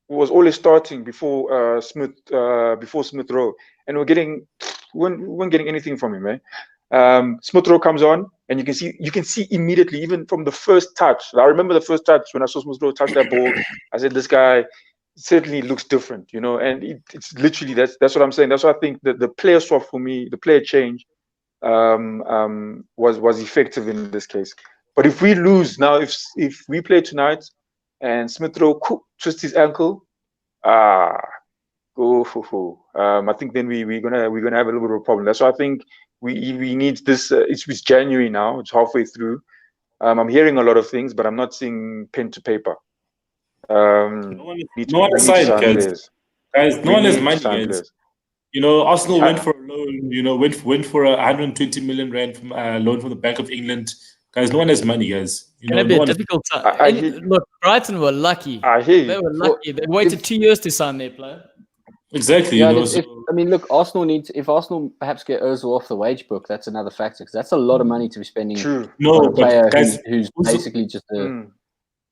was always starting before Smith Rowe, and we weren't getting anything from him, eh? Smith Rowe comes on, and you can see immediately, even from the first touch. I remember the first touch when I saw Smith Rowe touch that ball. I said, "This guy certainly looks different," you know. And it's literally that's what I'm saying. That's why I think that the player swap for me, the player change, was effective in this case. But if we lose now, if we play tonight, and Smith Rowe twists his ankle, I think then we're gonna have a little bit of a problem. That's why I think we need this. It's January now. It's halfway through. I'm hearing a lot of things, but I'm not seeing pen to paper. No one has money, guys. You know, Arsenal went for a loan. You know, went for a 120 million rand from loan from the Bank of England. Guys, no one has money, guys. You know, a bit difficult time. Look, Brighton were lucky. I hear you. They were lucky. They waited 2 years to sign their player. Exactly. Yeah, you know, look, if Arsenal perhaps get Ozil off the wage book, that's another factor, because that's a lot of money to be spending on a player who's basically just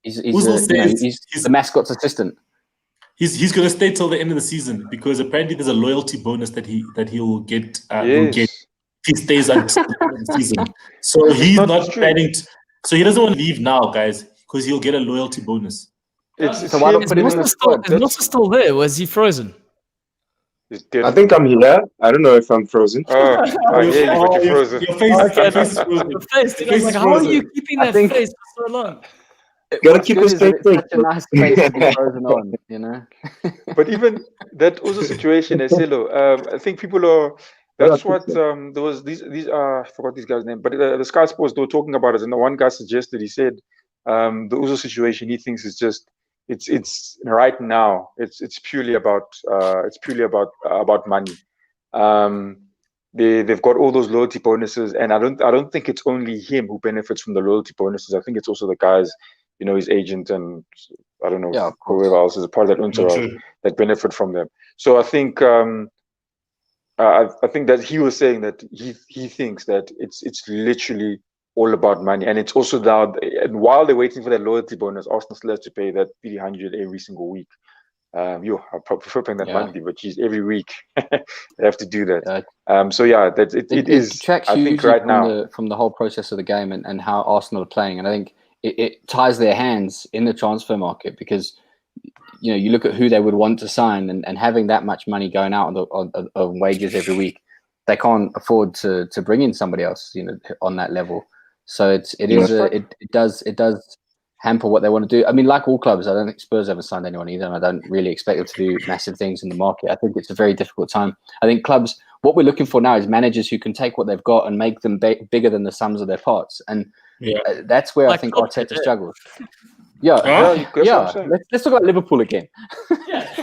he's the mascot's assistant. He's going to stay till the end of the season, because apparently there's a loyalty bonus that he'll get. He'll get if he stays until the end of the season. So he's not planning. So he doesn't want to leave now, guys, because he'll get a loyalty bonus. So why don't put him in the squad? Is Musa still there? Was he frozen? I think I'm here. I don't know if I'm frozen. You're frozen. Your face is frozen. Your face. Like, how are you keeping that face for so long? Gotta keep a straight face. Such a nice place to be frozen on, you know. But even that also situation, Eselo, I think people are. That's what there was. These I forgot this guy's name, but the Sky Sports they were talking about it, and the one guy suggested, he said the Uzo situation he thinks is just. It's right now. It's purely about money. They've got all those loyalty bonuses, and I don't think it's only him who benefits from the loyalty bonuses. I think it's also the guys, you know, his agent and I don't know whoever else is a part of that entourage that benefit from them. So I think I think that he was saying that he thinks that it's literally all about money, and it's also now. And while they're waiting for that loyalty bonus, Arsenal still has to pay that 300 every single week. I prefer paying that monthly, but every week they have to do that. So yeah, it is. Tracks I think right now from the whole process of the game and how Arsenal are playing, and I think it ties their hands in the transfer market, because you know you look at who they would want to sign, and having that much money going out on wages every week. they can't afford to bring in somebody else, on that level. So it does hamper what they want to do. I mean, like all clubs, I don't think Spurs ever signed anyone either, and I don't really expect them to do massive things in the market. I think it's a very difficult time. I think clubs, what we're looking for now is managers who can take what they've got and make them bigger than the sums of their parts, and that's where I think Arteta struggles. Let's talk about Liverpool again. Let's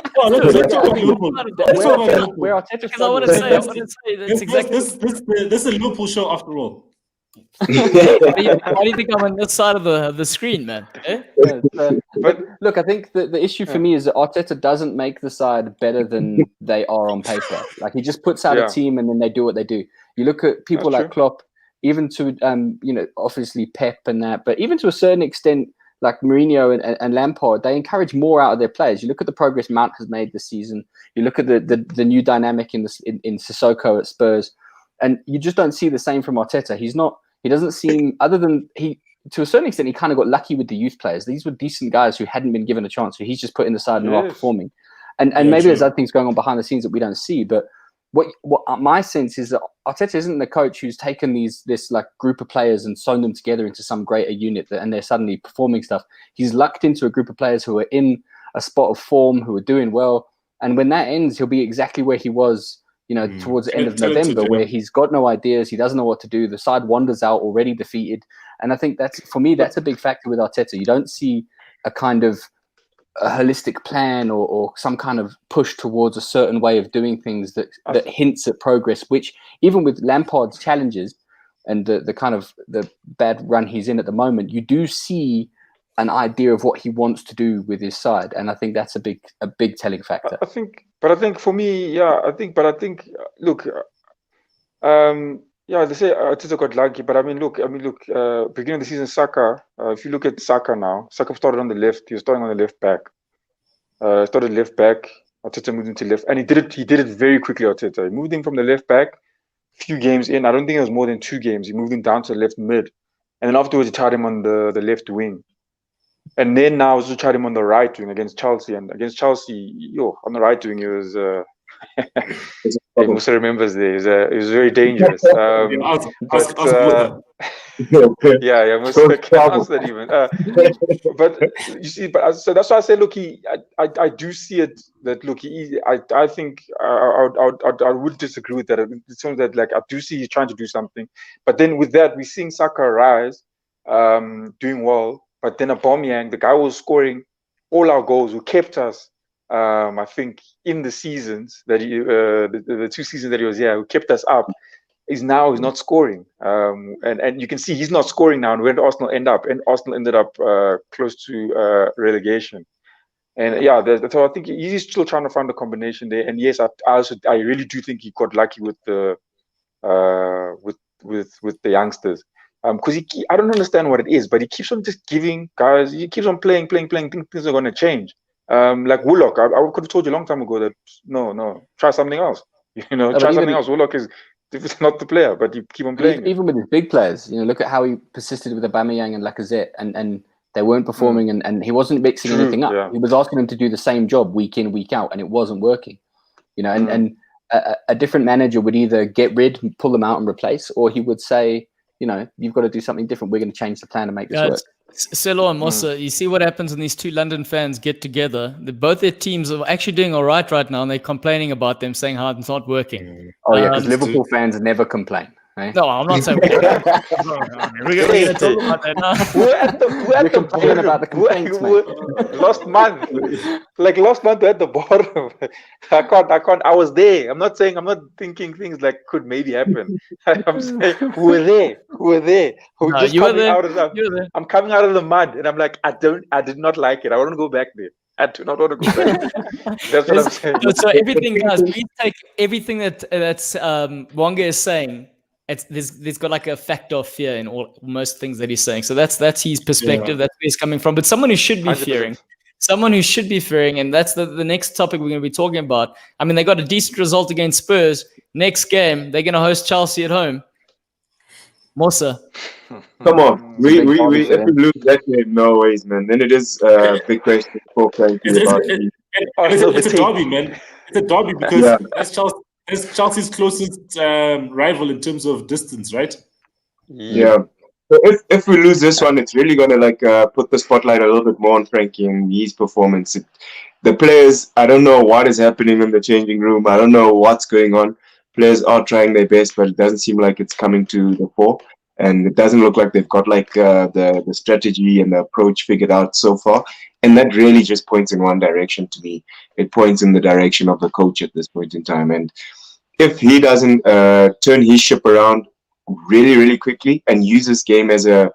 talk about Liverpool. Where Arteta Because I want to say that's exactly. This is a Liverpool show after all. Why do you think I'm on this side of the screen, man? But look, I think the issue for me is that Arteta doesn't make the side better than they are on paper. Like, he just puts out a team and then they do what they do. You look at people like Klopp, even to obviously Pep and that, but even to a certain extent, like Mourinho and Lampard, they encourage more out of their players. You look at the progress Mount has made this season. You look at the new dynamic in Sissoko at Spurs, and you just don't see the same from Arteta. He doesn't seem, other than to a certain extent, he kind of got lucky with the youth players. These were decent guys who hadn't been given a chance, who he's just put in the side and are performing. And maybe there's other things going on behind the scenes that we don't see. But what my sense is that Arteta isn't the coach who's taken this like group of players and sewn them together into some greater unit and they're suddenly performing stuff. He's lucked into a group of players who are in a spot of form, who are doing well. And when that ends, he'll be exactly where he was, towards the end of November, where he's got no ideas. He doesn't know what to do. The side wanders out already defeated. And I think that's a big factor with Arteta. You don't see a kind of a holistic plan or some kind of push towards a certain way of doing things that hints at progress, which even with Lampard's challenges and the kind of the bad run he's in at the moment, you do see an idea of what he wants to do with his side. And I think that's a big telling factor. I think for me, look, they say Arteta got lucky, but I mean, look, beginning of the season, Saka, if you look at Saka now, Saka started on the left. He was starting on the left back. Started left back. Arteta moved him to left, and he did it very quickly. Arteta, he moved him from the left back. Few games in, I don't think it was more than 2 games. He moved him down to the left mid, and then afterwards he tried him on the left wing. And then now also tried him on the right wing against Chelsea. And against Chelsea, on the right wing, he was. Musa remembers this. It was very dangerous. Musa can ask that even. But you see, so that's why I say, look, I do see it. That look, I think I would disagree with that. It seems that like I do see he's trying to do something, but then with that we're seeing Saka rise, doing well. But then Aubameyang, the guy who was scoring all our goals, who kept us, I think, in the seasons that the 2 seasons that he was here, who kept us up, he's not scoring. And you can see he's not scoring now. And where did Arsenal end up? And Arsenal ended up close to relegation. And so I think he's still trying to find a combination there. And yes, I really do think he got lucky with the youngsters. Because I don't understand what it is, but he keeps on just giving guys. He keeps on playing. Things are going to change. Like Willock, I could have told you a long time ago that no, try something else. Try something else. Willock is not the player, but you keep on playing. Even with his big players, look at how he persisted with Aubameyang and Lacazette, and they weren't performing, and he wasn't mixing anything up. Yeah. He was asking them to do the same job week in, week out, and it wasn't working. And a different manager would either get rid, pull them out, and replace, or he would say, you've got to do something different. We're going to change the plan and make this work. Selo and Mossa, you see what happens when these 2 London fans get together. Both their teams are actually doing all right now, and they're complaining about them, saying how it's not working. Oh, yeah, because Liverpool fans never complain. Right? No, I'm not saying we're going to talk about that now. We're complaining about the complaints, last month we're at the bottom. I can't. I was there. I'm not thinking things like could maybe happen. I'm saying we're there. I'm coming out of the mud, and I'm like, I did not like it. I want to go back there. I do not want to go back there. That's what I'm saying. So everything, guys, we take everything that's Wonga is saying. There's got like a factor of fear in most things that he's saying. So that's his perspective. That's where he's coming from. But someone who should be 100%. fearing, and that's the next topic we're going to be talking about. I mean, they got a decent result against Spurs. Next game, they're going to host Chelsea at home. Mossa. Come on. We if we lose that game, no ways, man. Then it is a big question for Frankie about it's a derby, man. It's a derby because that's Chelsea. It's Chelsea's closest rival in terms of distance, right? Yeah. So if we lose this one, it's really gonna put the spotlight a little bit more on Frankie and his performance. The players, I don't know what is happening in the changing room. I don't know what's going on. Players are trying their best, but it doesn't seem like it's coming to the fore. And it doesn't look like they've got the strategy and the approach figured out so far. And that really just points in one direction to me. It points in the direction of the coach at this point in time. And if he doesn't turn his ship around really, really quickly and use this game as a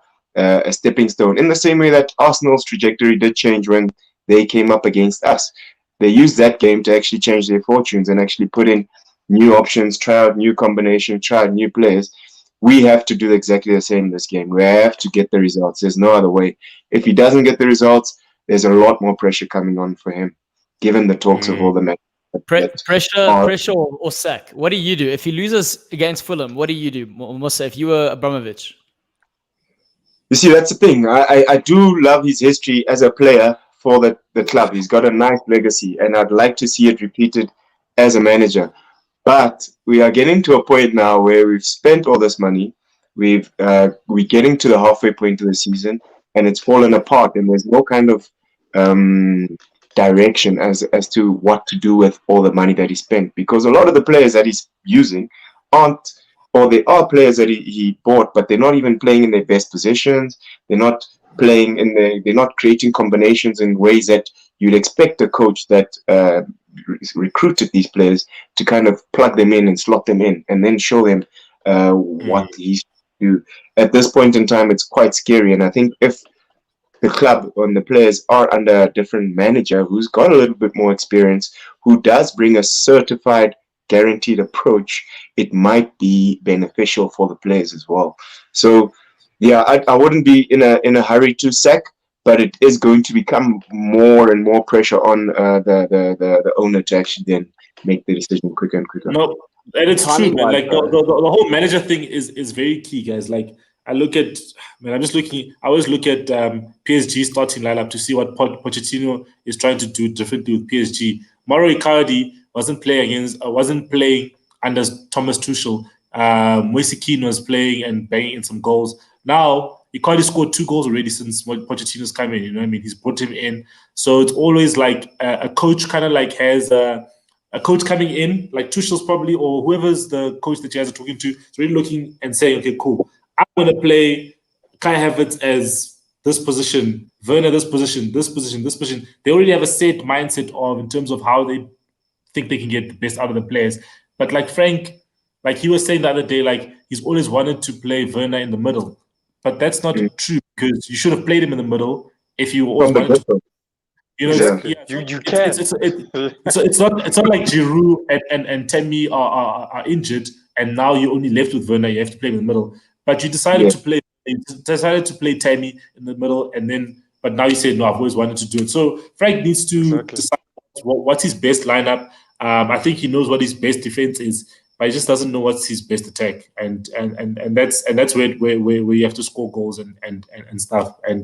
stepping stone, in the same way that Arsenal's trajectory did change when they came up against us. They used that game to actually change their fortunes and actually put in new options, try out new combinations, try out new players. We have to do exactly the same in this game. We have to get the results. There's no other way. If he doesn't get the results, there's a lot more pressure coming on for him, given the talks of all the matches. Pressure or sack. What do you do if he loses against Fulham? What do you do, Musa, if you were Abramovich? You see, that's the thing. I do love his history as a player for the club. He's got a nice legacy, and I'd like to see it repeated as a manager. But we are getting to a point now where we've spent all this money. We're getting to the halfway point of the season, and it's fallen apart, and there's no kind of direction as to what to do with all the money that he spent, because a lot of the players that he's using aren't, or they are players that he bought, but they're not even playing in their best positions. They're not playing they're not creating combinations in ways that you'd expect a coach that recruited these players to kind of plug them in and slot them in and then show them what he should do. At this point in time, it's quite scary, and I think if the club and the players are under a different manager who's got a little bit more experience, who does bring a certified, guaranteed approach, it might be beneficial for the players as well. So, yeah, I wouldn't be in a hurry to sack, but it is going to become more and more pressure on the owner to actually then make the decision quicker and quicker. No, and it's true, man. Like the whole manager thing is very key, guys. Like I always look at PSG starting lineup to see what Pochettino is trying to do differently with PSG. Mauro Icardi wasn't playing under Thomas Tuchel. Moise Kean was playing and banging in some goals. Now Icardi scored 2 goals already since Pochettino's come in. You know what I mean? He's brought him in, so it's always like a coach kind of like has a coach coming in, like Tuchel's probably, or whoever's the coach that you guys are talking to. It's really looking and saying, okay, cool. I'm going to play Kai Havertz as this position, Werner this position, this position, this position. They already have a set mindset of in terms of how they think they can get the best out of the players. But like Frank, like he was saying the other day, like he's always wanted to play Werner in the middle. But that's not true, because you should have played him in the middle if you always wanted to. You know, exactly. You can. It's not like Giroud and Tammy are injured, and now you're only left with Werner. You have to play him in the middle. But you decided to play Tammy in the middle, but now you say no. I've always wanted to do it. So Frank needs to decide what's his best lineup. I think he knows what his best defense is, but he just doesn't know what's his best attack, and that's where you have to score goals and stuff. Hey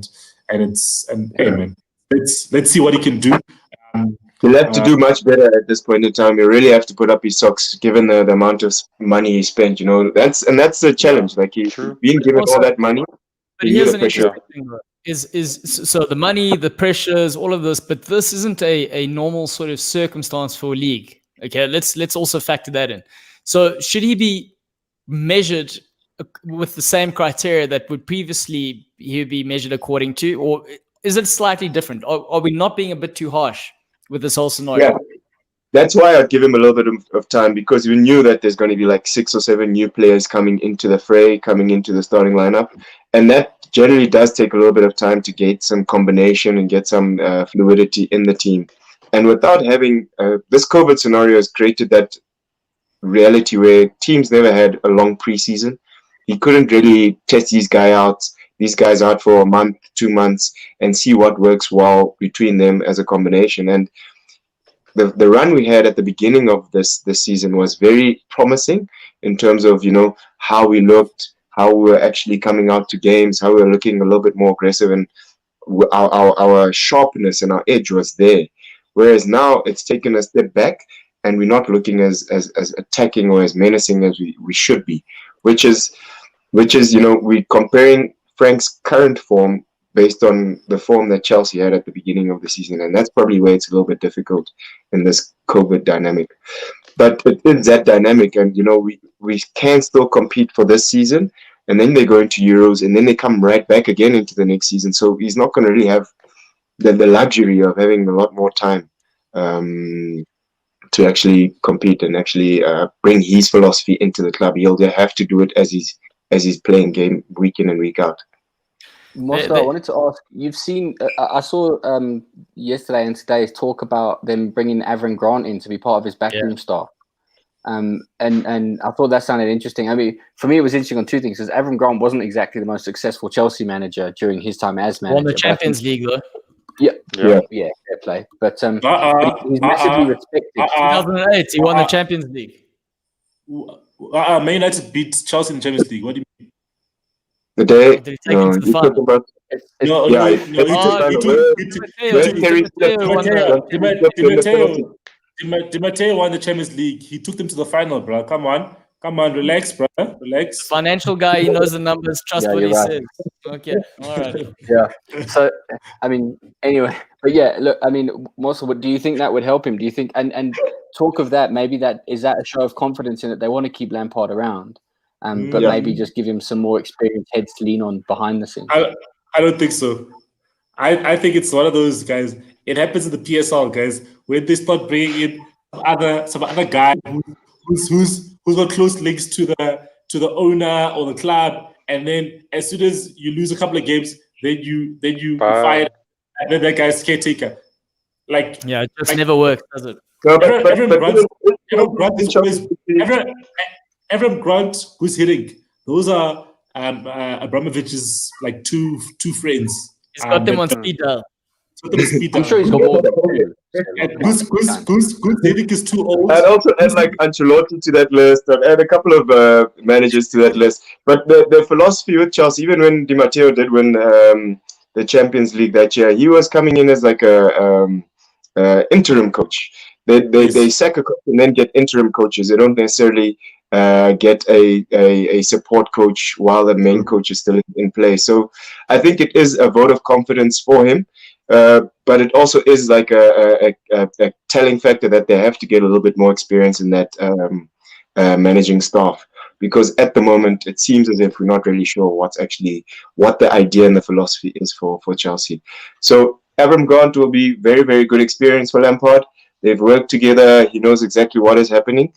man, let's see what he can do. He'll have to do much better at this point in time. You really have to put up his socks, given the amount of money he spent. You know, that's the challenge. Like he's being given all that money. But here's an interesting thing, so the money, the pressures, all of this. But this isn't a normal sort of circumstance for a league. Okay, let's also factor that in. So should he be measured with the same criteria that would previously he would be measured according to, or is it slightly different? Are we not being a bit too harsh with this whole scenario? Yeah, that's why I'd give him a little bit of time, because we knew that there's going to be like 6 or 7 new players coming into the fray, coming into the starting lineup, and that generally does take a little bit of time to get some combination and get some fluidity in the team. And without having this COVID scenario has created that reality where teams never had a long preseason. He couldn't really test these guys out for a month, 2 months, and see what works well between them as a combination. And the run we had at the beginning of this season was very promising in terms of, you know, how we looked, how we were actually coming out to games, how we were looking a little bit more aggressive, and our sharpness and our edge was there. Whereas now it's taken a step back, and we're not looking as attacking or as menacing as we should be, which is we're comparing Frank's current form based on the form that Chelsea had at the beginning of the season, and that's probably where it's a little bit difficult in this COVID dynamic. But it is that dynamic, and we can still compete for this season, and then they go into Euros, and then they come right back again into the next season. So he's not going to really have the luxury of having a lot more time to actually compete and actually bring his philosophy into the club. He'll have to do it as he's playing game week in and week out. Moscow, I wanted to ask, you've seen, I saw yesterday and today talk about them bringing Avram Grant in to be part of his backroom staff. And I thought that sounded interesting. I mean, for me, it was interesting on two things, because Avram Grant wasn't exactly the most successful Chelsea manager during his time as manager. Won the Champions League, though. Yeah, fair play. But he's massively respected. 2008, he won the Champions League. Man United beat Chelsea in the Champions League. What do you mean? The day, Did he take him to the final? Di Matteo won the Champions League. He took them to the final, bro. Come on, relax, bro. Relax. Financial guy, he knows the numbers. Trust what he says. Okay, all right. Yeah. So, I mean, anyway, but yeah, look, I mean, Mossel, do you think that would help him? Do you think, and talk of that, maybe is that a show of confidence in it? They want to keep Lampard around, but maybe just give him some more experienced heads to lean on behind the scenes. I don't think so. I think it's one of those guys. It happens in the PSL, guys, when they start bringing in some other guy who's got close links to the owner or the club, and then as soon as you lose a couple of games, then you fire, and then that guy's caretaker. Like, yeah, it just never works, does it? Avram Grant, who's hitting, those are Abramovich's like two friends. He's got them on speed dial. I'm sure he's got more than two. Goose David is too old. And also add like Ancelotti to that list, and add a couple of managers to that list. But the philosophy with Chelsea, even when Di Matteo did win the Champions League that year, he was coming in as like a interim coach. They sack a coach and then get interim coaches. They don't necessarily get a support coach while the main coach is still in place. So I think it is a vote of confidence for him. But it also is like a telling factor that they have to get a little bit more experience in that managing staff, because at the moment it seems as if we're not really sure what the idea and the philosophy is for Chelsea. So Avram Grant will be very, very good experience for Lampard. They've worked together. He knows exactly what is happening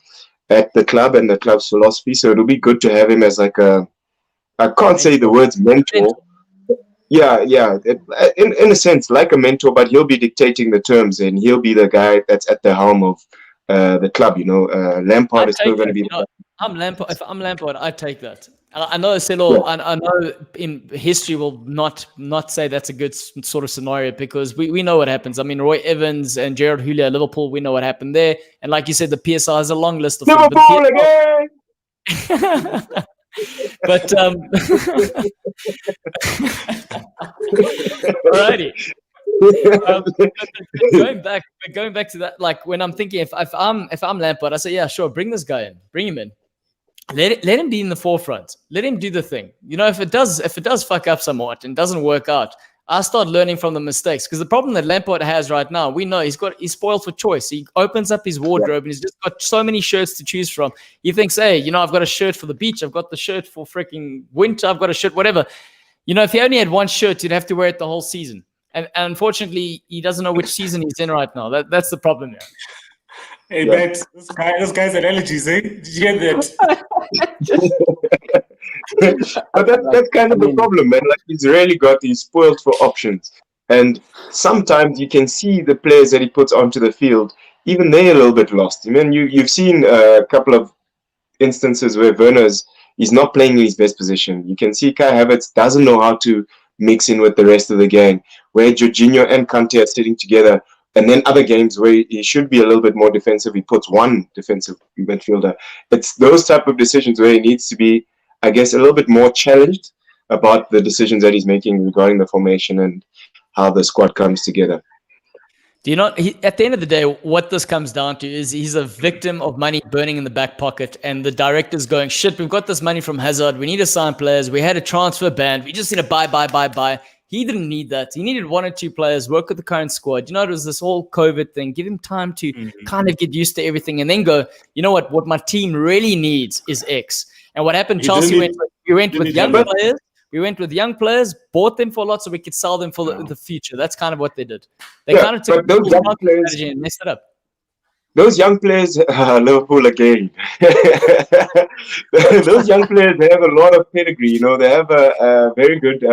at the club and the club's philosophy. So it'll be good to have him as like I can't say the words mentor. Yeah. In a sense, like a mentor, but he'll be dictating the terms, and he'll be the guy that's at the helm of the club. Lampard is still going to be. I'm Lampard. If I'm Lampard, I take that. I know Celo. I know in history will not say that's a good sort of scenario, because we know what happens. I mean, Roy Evans and Gerard Houllier at Liverpool, we know what happened there. And like you said, the PSL has a long list of Liverpool again. But alrighty. Going back to that, like when I'm thinking, if I'm Lampard, I say, yeah, sure, bring this guy in, bring him in, let him be in the forefront, let him do the thing. If it does fuck up somewhat and doesn't work out, I start learning from the mistakes, because the problem that Lampard has right now, we know he's spoiled for choice. He opens up his wardrobe and he's just got so many shirts to choose from. He thinks, hey, I've got a shirt for the beach, I've got the shirt for freaking winter, I've got a shirt, whatever. If he only had one shirt, he'd have to wear it the whole season. And unfortunately, he doesn't know which season he's in right now. That's the problem there. Hey, Max, this guy's had allergies, eh? Did you get that? But that's kind of the problem, man. Like, he's really got these spoiled for options. And sometimes you can see the players that he puts onto the field, even they're a little bit lost. I mean, you've seen a couple of instances where Werner's he's not playing in his best position. You can see Kai Havertz doesn't know how to mix in with the rest of the gang, where Jorginho and Kante are sitting together. And then other games where he should be a little bit more defensive, he puts one defensive midfielder. It's those type of decisions where he needs to be, I guess, a little bit more challenged about the decisions that he's making regarding the formation and how the squad comes together. Do you not? At the end of the day, what this comes down to is he's a victim of money burning in the back pocket, and the director's going, shit, we've got this money from Hazard. We need to sign players. We had a transfer ban. We just need to buy. He didn't need that. He needed 1 or 2 players, work with the current squad. You know, it was this whole COVID thing. Give him time to kind of get used to everything and then go, you know what my team really needs is X. And what happened, Chelsea went with young players. We went with young players, bought them for a lot so we could sell them for the future. That's kind of what they did. They kind of took those young players and messed it up. Those young players, Liverpool again. Those young players, they have a lot of pedigree. You know, they have a very good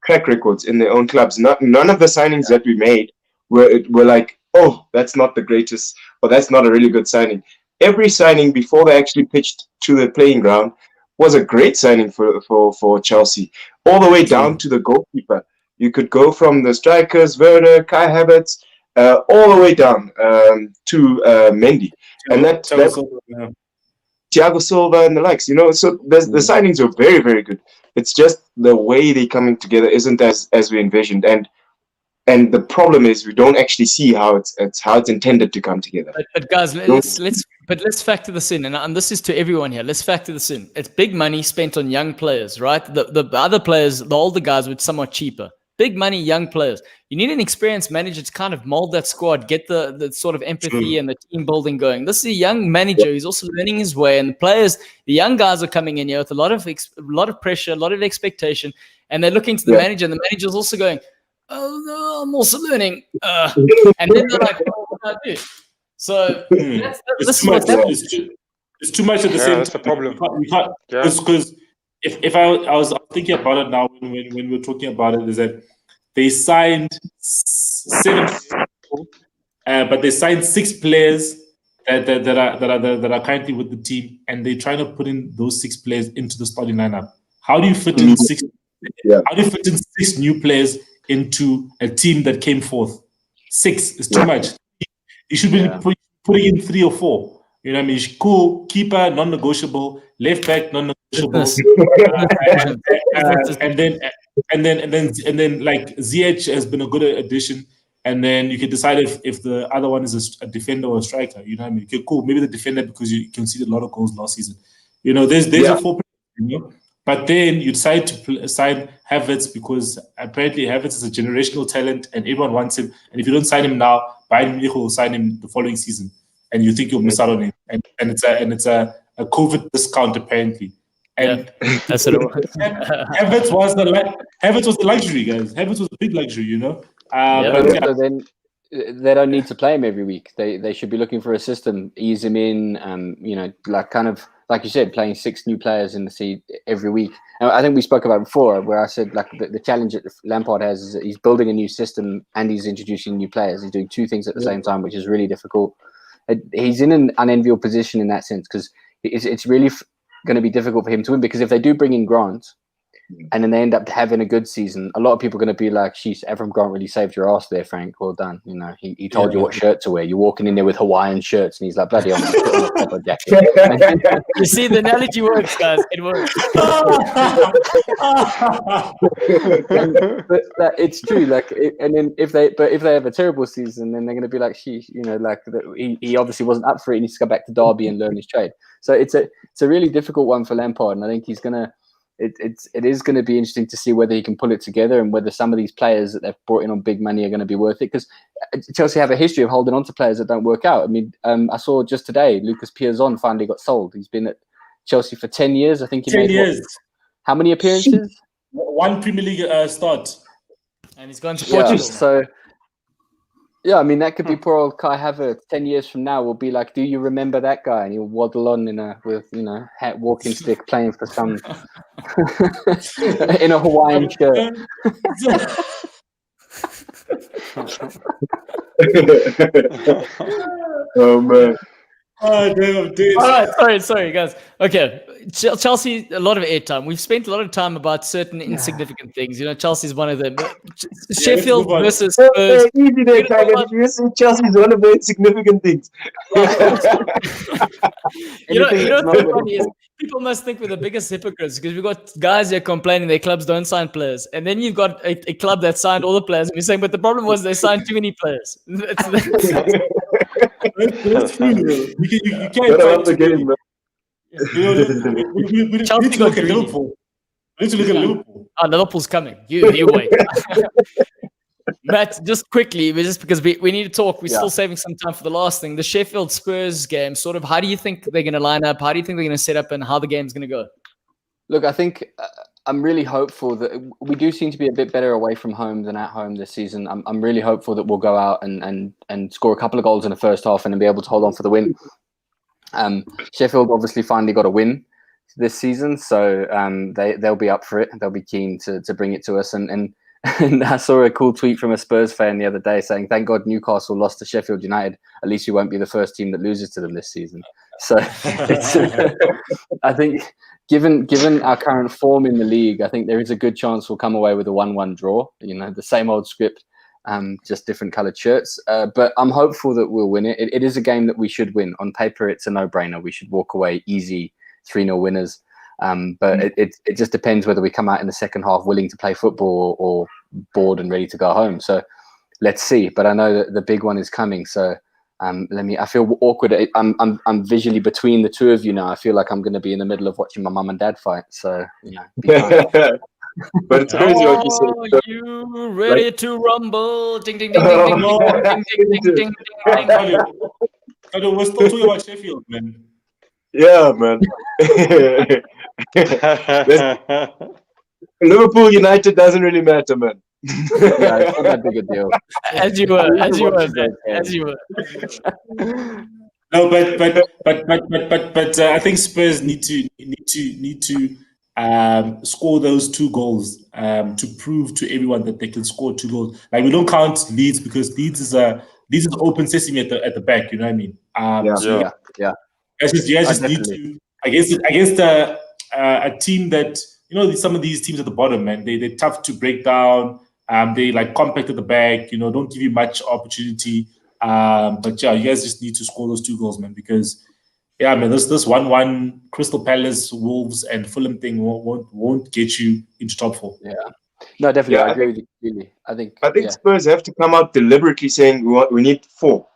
track records in their own clubs. None of the signings that we made were like, oh, that's not the greatest, or that's not a really good signing. Every signing before they actually pitched to the playing ground was a great signing for Chelsea, all the way down to the goalkeeper. You could go from the strikers, Werner, Kai Havertz, all the way down to Mendy. And that Thiago Silva and the likes, you know, so the signings are very, very good. It's just the way they're coming together isn't as we envisioned. And the problem is we don't actually see how it's intended to come together. But guys, let's factor this in, and this is to everyone here. Let's factor this in. It's big money spent on young players, right? The other players, the older guys, were somewhat cheaper. Big money, young players. You need an experienced manager to kind of mold that squad, get the sort of empathy and the team building going. This is a young manager who's also learning his way, and the young guys are coming in here with a lot of pressure, a lot of expectation, and they're looking to the manager, and the manager's also going, oh no, I'm also learning. And then they're like, oh, what do I do? So this is what's happening. It's too much at the same time. That's the problem. We can't, because if I was thinking about it now when we were talking about it, is that they signed 7 people, but they signed 6 players that are currently with the team, and they're trying to put in those 6 players into the starting lineup. How do you fit in 6? How do you fit in 6 new players into a team that came fourth? 6 is too much. You should be putting in 3 or 4. You know what I mean? Cool, keeper, non-negotiable, left back, non-negotiable, and then like ZH has been a good addition. And then you can decide if the other one is a defender or a striker. You know what I mean? Okay, cool. Maybe the defender because you conceded a lot of goals last season. You know, there's a 4 players, you know? But then you decide to sign Havertz because apparently Havertz is a generational talent and everyone wants him. And if you don't sign him now, Bayern Munich will sign him the following season, and you think you'll miss out on him. And it's a COVID discount apparently. And that's it. Havertz was the luxury, guys. Havertz was a big luxury, you know. So then they don't need to play him every week. They should be looking for a system, ease him in, you know, like kind of like you said, playing 6 new players in the seed every week. And I think we spoke about it before, where I said like the challenge that Lampard has is that he's building a new system and he's introducing new players. He's doing 2 things at the same time, which is really difficult. He's in an unenviable position in that sense because it's really going to be difficult for him to win, because if they do bring in Grant and then they end up having a good season, a lot of people are going to be like, sheesh, Avram Grant really saved your ass there, Frank. Well done. You know, he told you what shirt to wear. You're walking in there with Hawaiian shirts and he's like, bloody hell, man, put on a proper jacket. You see, the analogy works, guys. It works. but it's true. Like, and then if they have a terrible season, then they're going to be like, sheesh, you know, like he obviously wasn't up for it. He needs to go back to Derby and learn his trade. So it's a really difficult one for Lampard, and I think he's gonna. It is going to be interesting to see whether he can pull it together and whether some of these players that they've brought in on big money are going to be worth it, because Chelsea have a history of holding on to players that don't work out. I mean, I saw just today Lucas Piazon finally got sold. He's been at Chelsea for 10 years. I think he 10 made years. How many appearances? 1 Premier League start. And he's gone to Portugal. So, yeah, I mean, that could be poor old Kai Havertz. 10 years from now, we'll be like, do you remember that guy? And he'll waddle on with, you know, hat, walking stick, playing for some in a Hawaiian shirt. Oh man, Oh, damn, dude. All right, sorry, guys. Okay, Chelsea, a lot of airtime. We've spent a lot of time about certain insignificant things. You know, Chelsea's one of them. Sheffield move on. versus Hey, Spurs. easy there, Tiger. You see, Chelsea's one of the insignificant things. You know Anything that's what's so not- funny is people must think we're the biggest hypocrites because we've got guys here complaining their clubs don't sign players, and then you've got a club that signed all the players, and you're saying, but the problem was they signed too many players. That's true. You can't Gotta fight love the game, man. We need Chelsea to got look at greedy. Liverpool. We need to look at Liverpool. Oh, Liverpool's coming. You wait. Matt, just quickly, just because we need to talk. We're still saving some time for the last thing. The Sheffield Spurs game, sort of, how do you think they're going to line up? How do you think they're going to set up and how the game's going to go? Look, I think I'm really hopeful that we do seem to be a bit better away from home than at home this season. I'm really hopeful that we'll go out and score a couple of goals in the first half and then be able to hold on for the win. Sheffield obviously finally got a win this season, so they'll be up for it. They'll be keen to bring it to us. And I saw a cool tweet from a Spurs fan the other day saying, "Thank God Newcastle lost to Sheffield United. At least we won't be the first team that loses to them this season." So I think, given our current form in the league, I think there is a good chance we'll come away with a 1-1 draw. You know, the same old script, just different coloured shirts. But I'm hopeful that we'll win it. It is a game that we should win. On paper, it's a no-brainer. We should walk away easy 3-0 winners. But it just depends whether we come out in the second half willing to play football or bored and ready to go home. So let's see. But I know that the big one is coming. So I feel awkward. I'm visually between the two of you now. I feel like I'm going to be in the middle of watching my mum and dad fight. So But it's crazy what you said. You ready to rumble? Ding ding ding ding ding No. ding ding ding ding ding ding. We're still talking about Sheffield, man. Yeah, man. Liverpool United doesn't really matter, man. yeah, it's not that big a deal. As you were. No, but I think Spurs need to score those 2 goals to prove to everyone that they can score 2 goals. Like, we don't count Leeds because Leeds is open sesame at the back. You know what I mean? Yeah. You guys just need to against a team that, you know, some of these teams at the bottom, man, they're tough to break down. They like compact at the back, you know, don't give you much opportunity. But yeah, you guys just need to score those 2 goals, man, because yeah, man, this 1-1 Crystal Palace, Wolves, and Fulham thing won't get you into top 4. Yeah. No, definitely. Yeah, I agree with you. Really. I think Spurs have to come out deliberately saying we need 4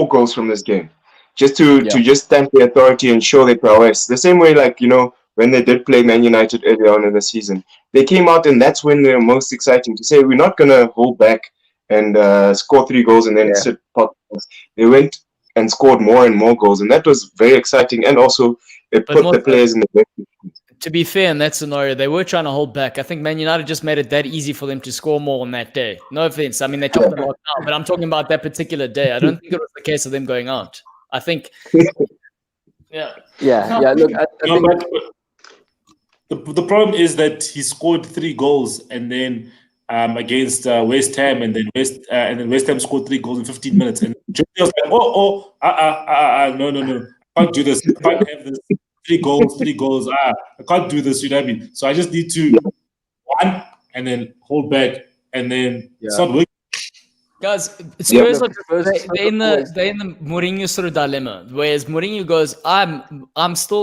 goals from this game. Just to just stamp the authority and show their prowess. The same way, like, you know, when they did play Man United earlier on in the season, they came out and that's when they're most exciting to say, we're not going to hold back and score 3 goals and then sit pot. They went and scored more and more goals, and that was very exciting. And also, it put the players in the best. To be fair, in that scenario, they were trying to hold back. I think Man United just made it that easy for them to score more on that day. No offense. I mean, they took the lot out, but I'm talking about that particular day. I don't think it was the case of them going out. I think, yeah. Look, I think the problem is that he scored 3 goals and then against West Ham, and then West Ham scored 3 goals in 15 minutes, and Jose was like, no, I can't do this. I can't have this 3 goals. I can't do this. You know what I mean? So I just need to one and then hold back and then start working. Guys, Spurs they're in the Mourinho sort of dilemma. Whereas Mourinho goes,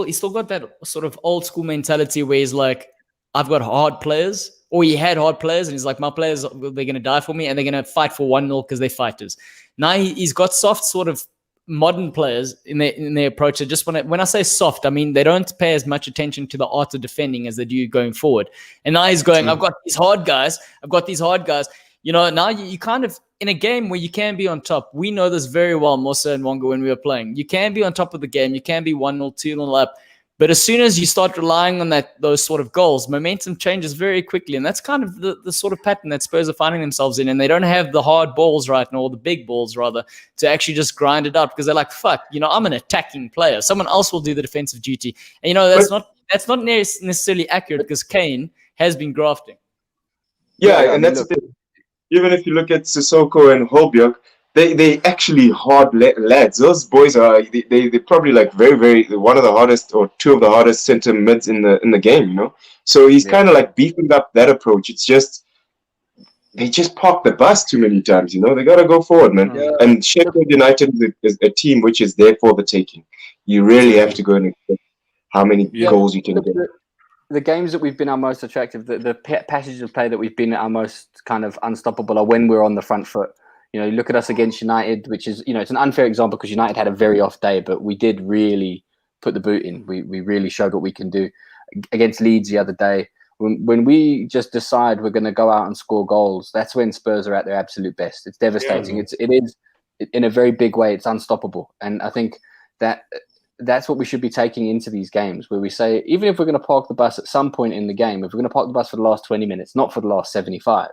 he's still got that sort of old school mentality where he's like, I've got hard players, or he had hard players, and he's like, my players, they're going to die for me, and they're going to fight for 1-0 because they're fighters. Now he's got soft sort of modern players in their approach. They just when I say soft, I mean they don't pay as much attention to the art of defending as they do going forward. And now he's going, I've got these hard guys. You know, now you kind of, in a game where you can be on top, we know this very well, Mosa and Wonga, when we were playing. You can be on top of the game. You can be 1-0, 2-0 up. But as soon as you start relying on those sort of goals, momentum changes very quickly. And that's kind of the sort of pattern that Spurs are finding themselves in. And they don't have the hard balls right now, or the big balls rather, to actually just grind it out, because they're like, fuck, you know, I'm an attacking player. Someone else will do the defensive duty. And, you know, that's not necessarily accurate, because Kane has been grafting. Yeah, and that's the thing. Even if you look at Sissoko and Holbjerg, they actually hard lads. Those boys are they're probably like very one of the hardest or two of the hardest centre mids in the game. You know, so he's kind of like beefing up that approach. It's just they just park the bus too many times. You know, they gotta go forward, man. Yeah. And Sheffield United is a team which is there for the taking. You really have to go and expect how many goals you can get. The games that we've been our most attractive, the passages of play that we've been our most kind of unstoppable are when we're on the front foot. You know, you look at us against United, which is, you know, it's an unfair example because United had a very off day, but we did really put the boot in. We really showed what we can do. Against Leeds the other day, when we just decide we're going to go out and score goals, that's when Spurs are at their absolute best. It's devastating. It is in a very big way. It's unstoppable, and I think that's what we should be taking into these games, where we say, even if we're going to park the bus at some point in the game, if we're going to park the bus for the last 20 minutes, not for the last 75.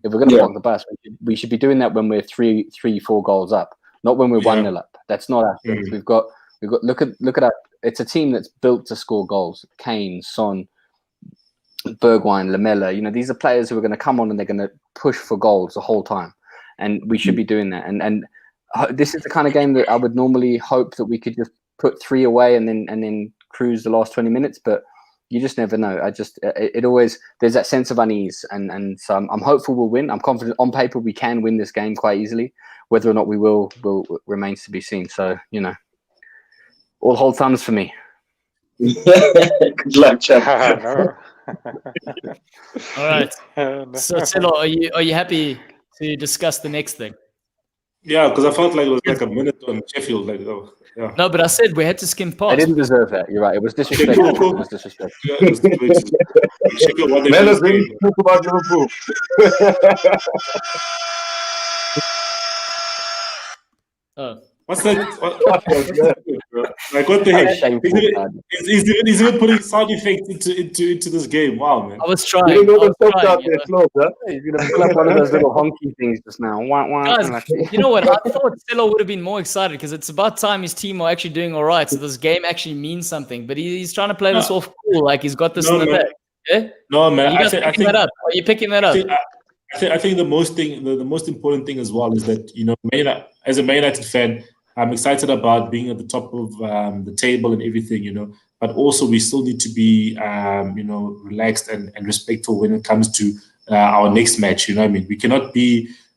If we're going to park the bus, we should be doing that when we're 3-4 goals up, not when we're 1-0 up. That's not our strength. We've got look at our, it's a team that's built to score goals. Kane, Son, Bergwijn, Lamela. You know, these are players who are going to come on and they're going to push for goals the whole time, and we should be doing that. And this is the kind of game that I would normally hope that we could just put 3 away and then cruise the last 20 minutes, but you just never know. It always, there's that sense of unease, and so I'm hopeful we'll win. I'm confident on paper we can win this game quite easily. Whether or not we will remains to be seen. So, you know, all hold thumbs for me. Good luck, chap. All right. So, Selo, are you happy to discuss the next thing? Yeah, because I felt like it was like a minute on Sheffield. Like, yeah. No, but I said we had to skim past. I didn't deserve that. You're right. It was disrespectful. It was disrespectful. Yeah, it was Sheffield won the Man, let's really talk about Liverpool. What's that? Like, what the heck? He's even putting sound effects into this game. Wow, man. I was trying. You know He's going to pull up one of those little honky things just now. Guys, you know what? I thought Stella would have been more excited because it's about time his team are actually doing all right. So this game actually means something. But he's trying to play this off cool, like he's got this in the bag. Yeah? No, man. You guys picking that up? Are you picking that up? I think the most important thing as well is that, you know, as a Man United fan, I'm excited about being at the top of the table and everything, you know. But also, we still need to be, you know, relaxed and respectful when it comes to our next match. You know what I mean? We cannot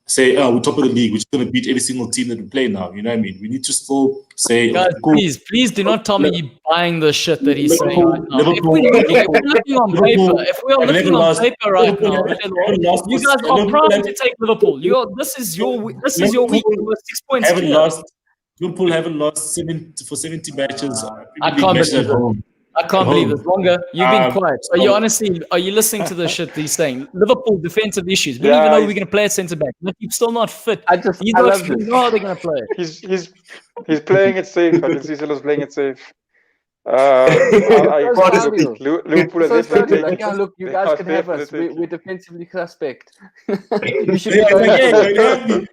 say, oh, we're top of the league, we're just going to beat every single team that we play now. You know what I mean? We need to still say, guys, please do not tell me you're buying the shit that he's saying right now. If we're looking on paper, if we are looking on paper right now, you guys are proud to take Liverpool. This is your week. You were 6 points clear. Liverpool haven't lost 70 matches. I can't believe this. Longer, you've been quiet. So are you listening to the shit that he's saying? Liverpool defensive issues. We don't even know we're going to play at centre back. He's still not fit. I love you know how they're going to play. He's playing it safe. I can see Silas playing it safe. Liverpool is definitely. Look, you guys can have us. We're defensively suspect. You should No.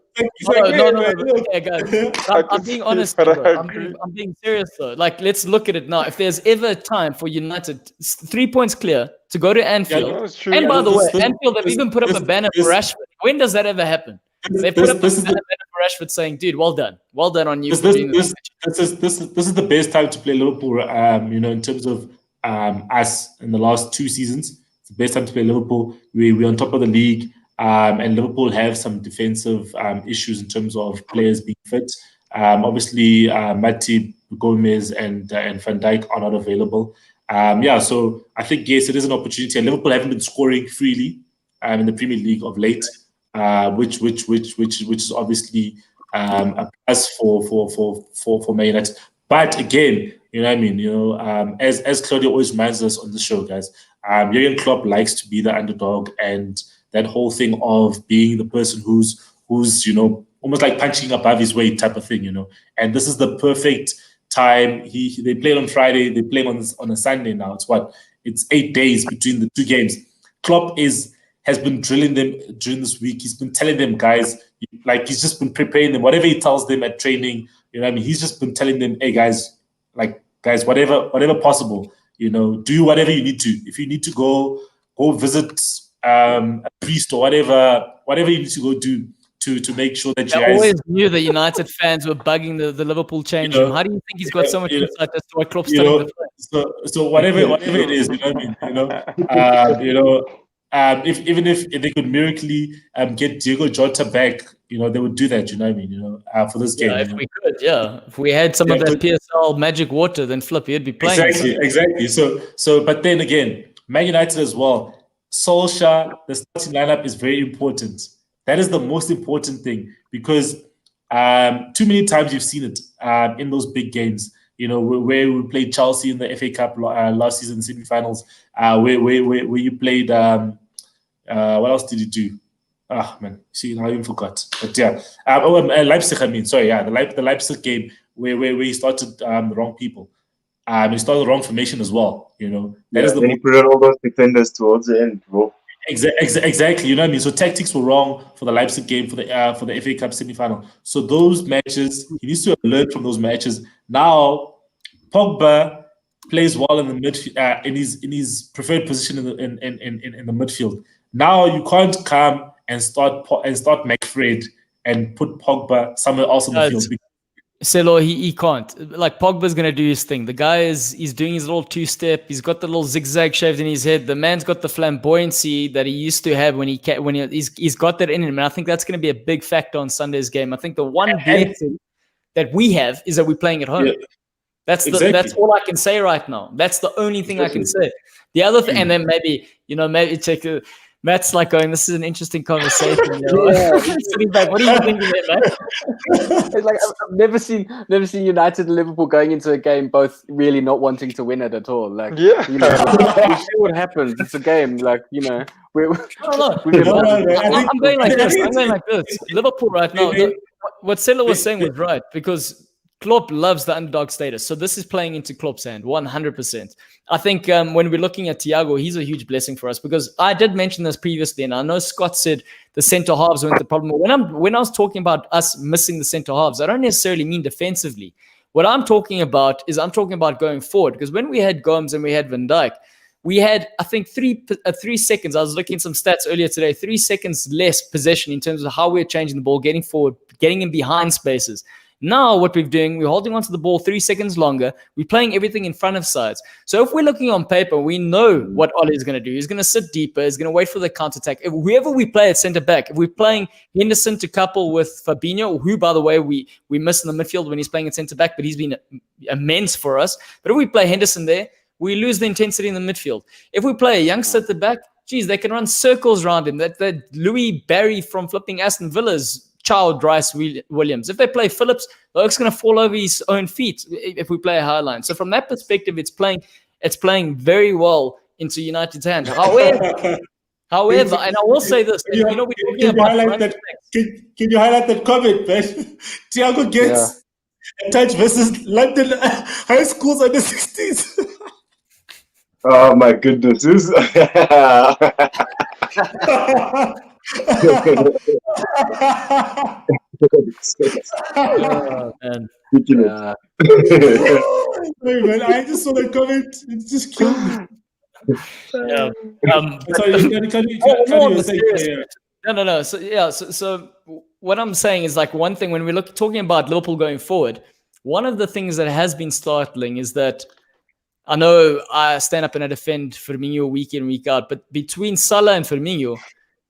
Okay, guys. I'm being honest. I'm being serious though. Like, let's look at it now. If there's ever a time for United, 3 points clear to go to Anfield, and by the way, Anfield have even put up a banner for Rashford. When does that ever happen? They put up a banner for Rashford saying, "Dude, well done on you." This is the best time to play Liverpool. You know, in terms of us in the last 2 seasons, it's the best time to play Liverpool. We're on top of the league. And Liverpool have some defensive issues in terms of players being fit. Obviously, Matip, Gomez, and Van Dijk are not available. So I think, yes, it is an opportunity. And Liverpool haven't been scoring freely in the Premier League of late, which is obviously a plus for Man United. But again, you know what I mean? You know, as Claudio always reminds us on the show, guys, Jurgen Klopp likes to be the underdog, and that whole thing of being the person who's you know, almost like punching above his weight type of thing, you know. And this is the perfect time. They played on Friday. They play on a Sunday now. It's 8 days between the 2 games. Klopp has been drilling them during this week. He's been telling them, guys, like he's just been preparing them. Whatever he tells them at training, you know what I mean? He's just been telling them, hey, guys, whatever possible, you know, do whatever you need to. If you need to go visit a priest or whatever you need to go do, to make sure that I you guys. always knew the United fans were bugging the Liverpool change room. How do you think he's got so much insight as to what Klopp's telling the players? So whatever it is, you know what I mean? If even if they could miraculously get Diego Jota back, they would do that. You know what I mean? For this game. If we could, if we had some of that PSL magic water, then Flip, he'd be playing. Exactly. So, but then again, Man United as well. Solskjaer, the starting lineup is very important. That is the most important thing because too many times you've seen it in those big games. Where we played Chelsea in the FA Cup last season, semi-finals. Where you played. What else did you do? Man, see, I even forgot. But yeah, Leipzig. I mean, sorry, the Leipzig game where he started the wrong people. He started the wrong formation as well. That is the. He put all those defenders towards the end, bro. Exactly, you know what I mean. So tactics were wrong for the Leipzig game for the FA Cup semi-final. So those matches, he needs to learn from those matches. Now, Pogba plays well in the midfield, in his preferred position in the midfield. Now you can't come and start McFred and put Pogba somewhere else in the field. Selo, he can't. Like, Pogba's going to do his thing. The guy he's doing his little two-step. He's got the little zigzag shaved in his head. The man's got the flamboyancy that he used to have when he's got that in him. And I think that's going to be a big factor on Sunday's game. I think the one blessing that we have is that we're playing at home. Yeah. That's all I can say right now. That's the only thing I can say. The other thing, and then maybe check Matt's like going, this is an interesting conversation. Sitting back, what are you thinking there, Matt? It's like I've never seen United and Liverpool going into a game both really not wanting to win it at all. Like, we see what happens. It's a game. Like, I'm going like this. Liverpool right now. What Sela was saying was right, because Klopp loves the underdog status. So this is playing into Klopp's hand, 100%. I think when we're looking at Thiago, he's a huge blessing for us, because I did mention this previously, and I know Scott said the centre halves weren't the problem. When I was talking about us missing the centre halves, I don't necessarily mean defensively. What I'm talking about is going forward, because when we had Gomes and we had Van Dijk, we had, I think, 3 seconds. I was looking at some stats earlier today, 3 seconds less possession in terms of how we're changing the ball, getting forward, getting in behind spaces. Now what we're doing, we're holding onto the ball 3 seconds longer. We're playing everything in front of sides. So if we're looking on paper, we know what Ole is going to do. He's going to sit deeper. He's going to wait for the counter-attack. If whoever we play at centre-back, if we're playing Henderson to couple with Fabinho, who, by the way, we miss in the midfield when he's playing at centre-back, but he's been immense for us. But if we play Henderson there, we lose the intensity in the midfield. If we play a youngster at the back, they can run circles around him. That Louis Barry from flipping Aston Villa's child Rice Williams. If they play Phillips, the Oak's going to fall over his own feet if we play a high line. So from that perspective, it's playing very well into United's hand. However, and I will say this, we're talking about can you highlight that comment, man? Thiago gets a touch versus London high schools under 16s. Oh my goodness. Man, I just saw the comment. It just killed me. No. So what I'm saying is, like, one thing when we're talking about Liverpool going forward, one of the things that has been startling is that I know I stand up and I defend Firmino week in, week out, but between Salah and Firmino,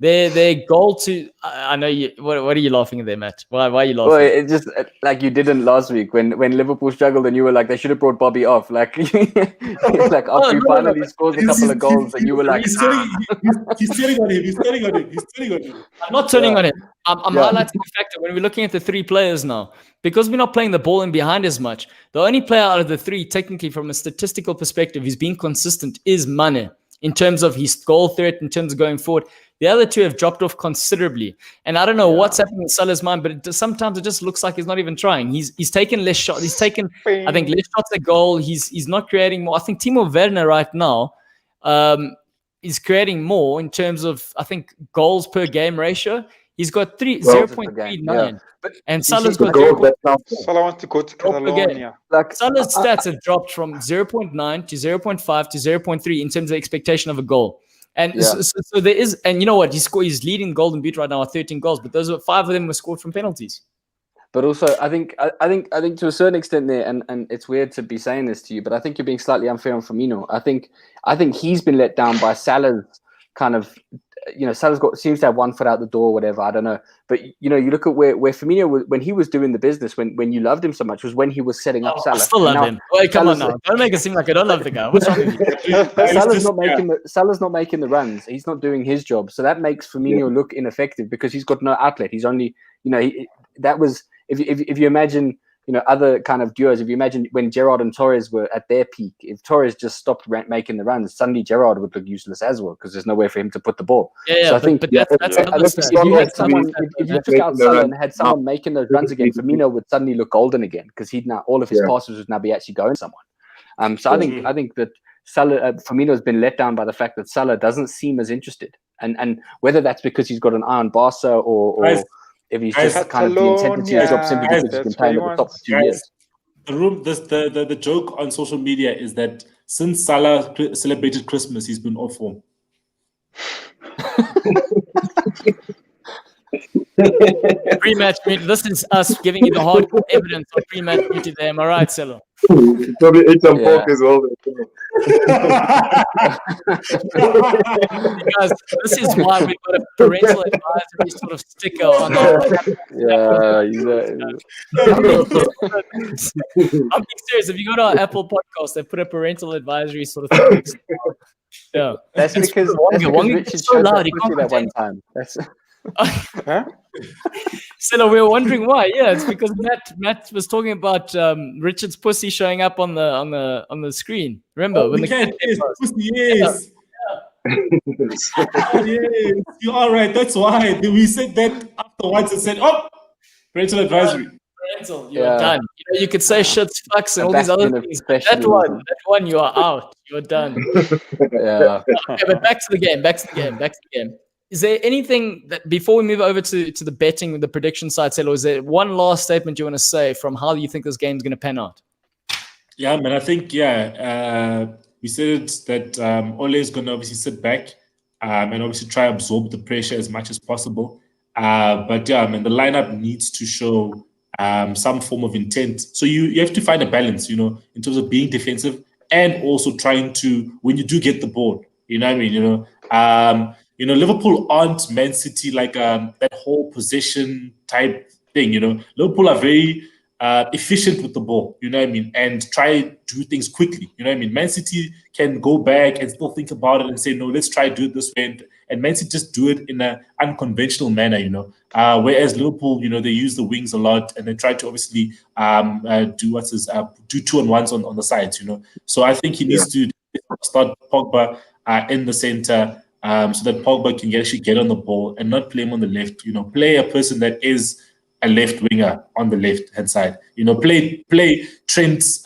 their goal to I know you. What are you laughing at there, Matt? Why are you laughing? Well, it's just like you didn't last week when Liverpool struggled and you were like, they should have brought Bobby off. Like, like after he finally scores a couple of goals and you were like, he's turning on him. I'm not turning on him. I'm highlighting the fact that when we're looking at the 3 players now, because we're not playing the ball in behind as much, the only player out of the 3, technically from a statistical perspective, who's been consistent is Mane in terms of his goal threat, in terms of going forward. The other 2 have dropped off considerably. And I don't know what's happening in Salah's mind, but sometimes it just looks like he's not even trying. He's taken less shots. He's taken, I think, less shots at goal. He's not creating more. I think Timo Werner right now is creating more in terms of, I think, goals per game ratio. He's got 0.39. And Salah's got Salah wants to go to Catalonia. Like, Salah's stats have dropped from 0.9 to 0.5 to 0.3 in terms of expectation of a goal. And so there is, and you know what? He's leading Golden Boot right now at 13 goals, but those 5 of them were scored from penalties. But also, I think to a certain extent there, and it's weird to be saying this to you, but I think you're being slightly unfair on Firmino. I think he's been let down by Salah's kind of, Salah's seems to have one foot out the door, or whatever. I don't know, but you look at where Firmino when he was doing the business, when you loved him so much, was when he was setting up Salah. I still love him. Wait, come on now, don't make it seem like I don't love the guy. What's wrong with you? Salah's not making the runs. He's not doing his job, so that makes Firmino look ineffective because he's got no outlet. He's only, that was. If you imagine, other kind of duos, if you imagine when Gerrard and Torres were at their peak, if Torres just stopped making the runs, suddenly Gerrard would look useless as well because there's nowhere for him to put the ball. Yeah, so I think that's if you took out Salah and had someone making those runs again, Firmino would suddenly look golden again because he'd now all of his passes would now be actually going to someone. So I think that Salah, Firmino has been let down by the fact that Salah doesn't seem as interested, and whether that's because he's got an eye on Barca or if he's just kind of the intensity of his job simply because he's been playing at the top for 2 years. The joke on social media is that since Salah celebrated Christmas, he's been off form. Pre-match meeting. This is us giving you the hardcore evidence of pre-match meeting there. Am I right, Selo? Probably ate some pork as well. Guys, this is why we've got a parental advisory sort of sticker on our. I'm being serious. If you go to our Apple podcast, they put a parental advisory sort of thing. Yeah, that's because Richard showed that one time. So we were wondering why. Yeah, it's because Matt was talking about Richard's pussy showing up on the screen. Remember when yes. Yes, you are right. That's why we said that afterwards and said, "Oh, parental advisory." You're done. You could say shits, fucks, and all these other things. That one, you are out. You're done. Okay, but back to the game. Is there anything that before we move over to the betting, the prediction side, Selo, is there one last statement you want to say from how you think this game's going to pan out? Yeah, man, I think we said that Ole is going to obviously sit back and obviously try to absorb the pressure as much as possible. But yeah, man, the lineup needs to show some form of intent. So you have to find a balance, in terms of being defensive and also trying to, when you do get the ball, you know what I mean? Liverpool aren't Man City, like that whole possession type thing. Liverpool are very efficient with the ball, you know what I mean, and try to do things quickly, you know what I mean. Man City can go back and still think about it and say, no, let's try to do it this way, and Man City just do it in an unconventional manner, whereas Liverpool, they use the wings a lot and they try to obviously do 2-on-1s on the sides, So I think he needs to start Pogba in the center, so that Pogba can actually get on the ball and not play him on the left. Play a person that is a left winger on the left hand side. Play Trent's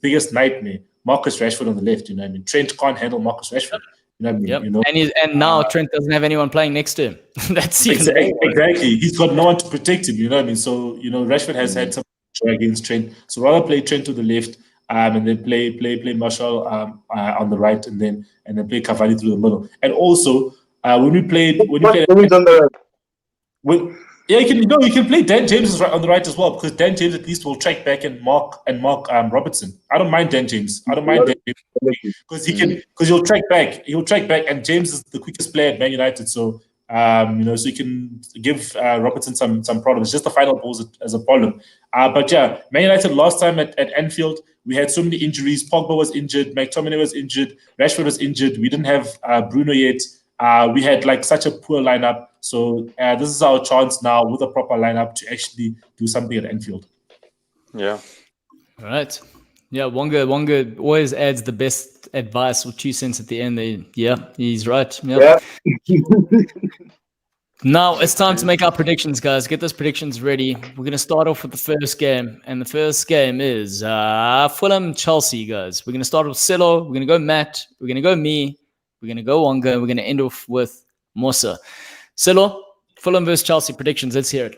biggest nightmare, Marcus Rashford on the left. You know what I mean? Trent can't handle Marcus Rashford. You know what I mean? And now Trent doesn't have anyone playing next to him. That's exactly. He's got no one to protect him. You know what I mean? So Rashford has had some pressure against Trent. So rather play Trent to the left. And then play Martial on the right, and then play Cavani through the middle. And also, when you play on the you can play Dan James on the right as well, because Dan James at least will track back and mark Robertson. I don't mind Dan James. Because he'll track back. And James is the quickest player at Man United. So so you can give Robertson some problems. Just the final balls as a problem. But yeah, Man United last time at Anfield, we had so many injuries. Pogba was injured, McTominay was injured, Rashford was injured. We didn't have Bruno yet. We had such a poor lineup. So this is our chance now with a proper lineup to actually do something at Anfield. Yeah. All right. Yeah, Wonga always adds the best advice or 2 cents at the end. Yeah, he's right. Yeah. Now it's time to make our predictions, guys. Get those predictions ready. We're going to start off with the first game. And the first game is Fulham-Chelsea, guys. We're going to start with Silo. We're going to go Matt. We're going to go me. We're going to go Wonga. And we're going to end off with Musa. Silo, Fulham versus Chelsea predictions. Let's hear it.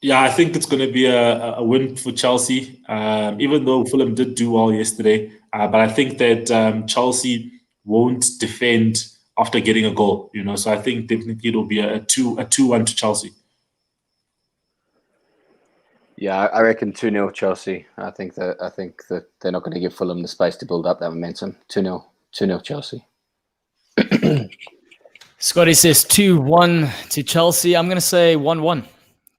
Yeah, I think it's going to be a win for Chelsea, even though Fulham did do well yesterday. But I think that Chelsea won't defend after getting a goal. So I think definitely it'll be a 2-1 to Chelsea. Yeah, I reckon 2-0 Chelsea. I think that they're not going to give Fulham the space to build up that momentum. 2-0 Chelsea. Scotty says 2-1 to Chelsea. I'm going to say 1-1,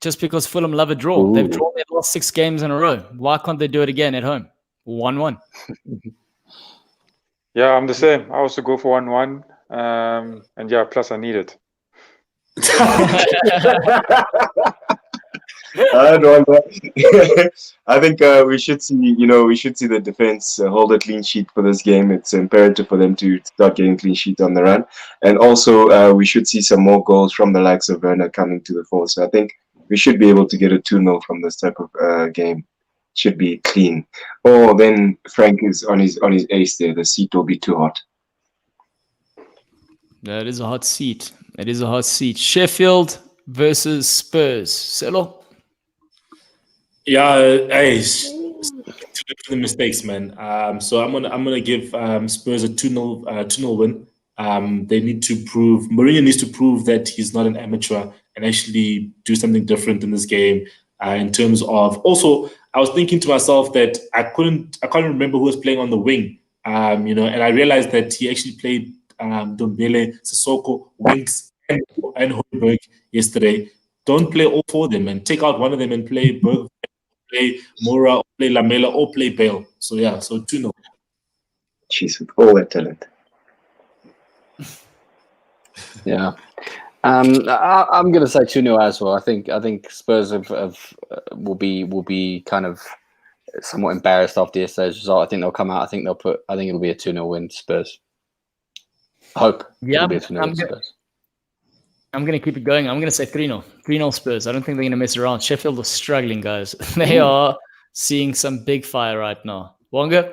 just because Fulham love a draw. Ooh. They've drawn their last 6 games in a row. Why can't they do it again at home? 1-1. Yeah, I'm the same. I also go for 1-1. And yeah, plus I need it. I don't know. I think we should see the defense hold a clean sheet for this game. It's imperative for them to start getting clean sheets on the run, and also we should see some more goals from the likes of Werner coming to the fore. So I think we should be able to get a 2-0 from this type of game. Should be clean. Or then Frank is on his ace there. The seat will be too hot. That is a hot seat. It is a hot seat. Sheffield versus Spurs. Selo. Yeah, to the mistakes, man. So I'm gonna give Spurs a 2-0 win. Mourinho needs to prove that he's not an amateur and actually do something different in this game. In terms of, also, I was thinking to myself that I can't remember who was playing on the wing. And I realized that he actually played Dombele, Sissoko, Winks, and Højbjerg yesterday. Don't play all 4 of them and take out one of them and play Berg, play Moura, or play Lamela, or play Bale. So yeah, so 2-0. Jeez, with all that talent. Yeah. I'm going to say 2-0 as well. I think Spurs will be kind of somewhat embarrassed after yesterday's result. I think they'll come out. I think it'll be a 2-0 win to Spurs. I hope. Yeah, it'll be a 2-0 win to Spurs. I'm going to keep it going. I'm going to say 3-0. 3-0 Spurs. I don't think they're going to mess around. Sheffield are struggling, guys. They are seeing some big fire right now. Wonga?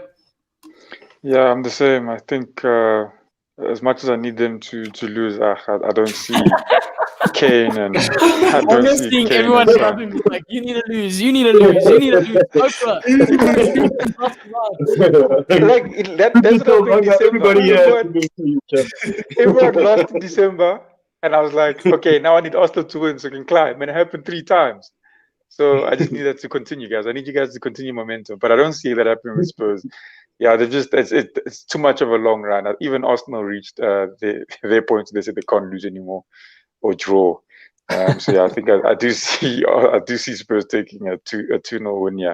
Yeah, I'm the same. I think as much as I need them to lose, I don't see Kane and I don't see seeing Kane everyone and rubbing me like, you need to lose, you need to lose, you need to lose. Oprah. That's what I was doing in December. Everybody Everyone lost in December. And I was like, okay, now I need Arsenal to win so I can climb. And it happened 3 times. So I just need that to continue, guys. I need you guys to continue momentum. But I don't see that happening with Spurs. Yeah, it's too much of a long run. Even Arsenal reached their points. They said they can't lose anymore or draw. So yeah, I think I do see Spurs taking a 2-0 win. Yeah.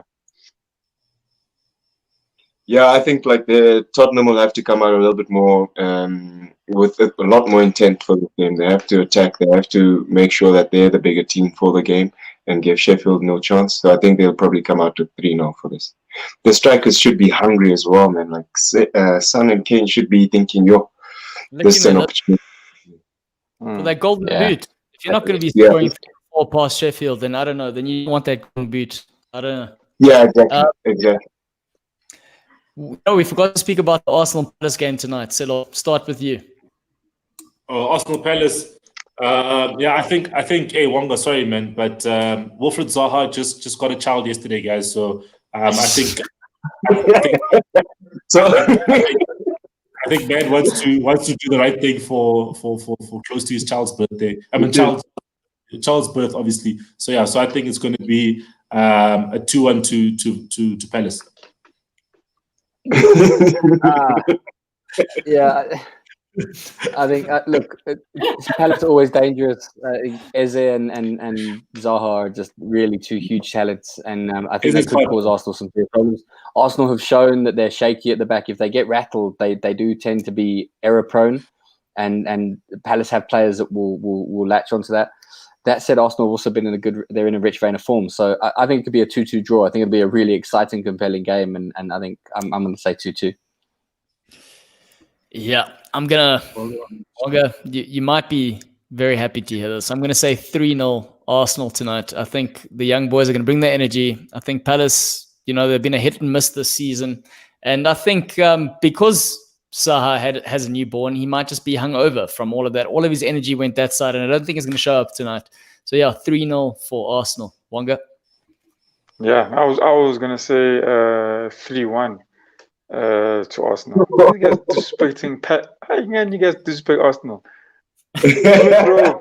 Yeah, I think like the Tottenham will have to come out a little bit more with a lot more intent for the game. They have to attack. They have to make sure that they're the bigger team for the game and give Sheffield no chance. So I think they'll probably come out to 3-0 for this. The strikers should be hungry as well, man. Like Son and Kane should be thinking, yo, this is an opportunity. For that golden boot. If you're not going to be scoring 4 past Sheffield, then I don't know. Then you want that golden boot. I don't know. Yeah, exactly. No, we forgot to speak about the Arsenal Palace game tonight. So I'll start with you. Oh, Arsenal Palace. Yeah, I think. Hey, Wonga, sorry, man, but Wilfred Zaha just got a child yesterday, guys. So I think. I think man wants to do the right thing for close to his child's birthday. I mean, child's birth, obviously. So yeah, so I think it's going to be a 2-1 to Palace. Yeah, I think look, Palace are always dangerous. Eze and Zaha are just really 2 huge talents, and I think they could cause Arsenal some serious problems. Arsenal have shown that they're shaky at the back. If they get rattled, they do tend to be error prone, and Palace have players that will latch onto that. That said, Arsenal have also been they're in a rich vein of form. So I think it could be a 2-2 draw. I think it'll be a really exciting, compelling game, and I think I'm going to say 2-2. Yeah, I'm gonna. You might be very happy to hear this. I'm gonna say 3-0 Arsenal tonight. I think the young boys are gonna bring their energy. I think Palace, they've been a hit and miss this season, and I think because Zaha has a newborn, he might just be hungover from all of that. All of his energy went that side, and I don't think it's gonna show up tonight. So yeah, 3-0 for Arsenal. Wonga. Yeah, I was gonna say 3-1. To Arsenal. How you guys disrespecting How can you guys disrespect Arsenal? Smith Rowe.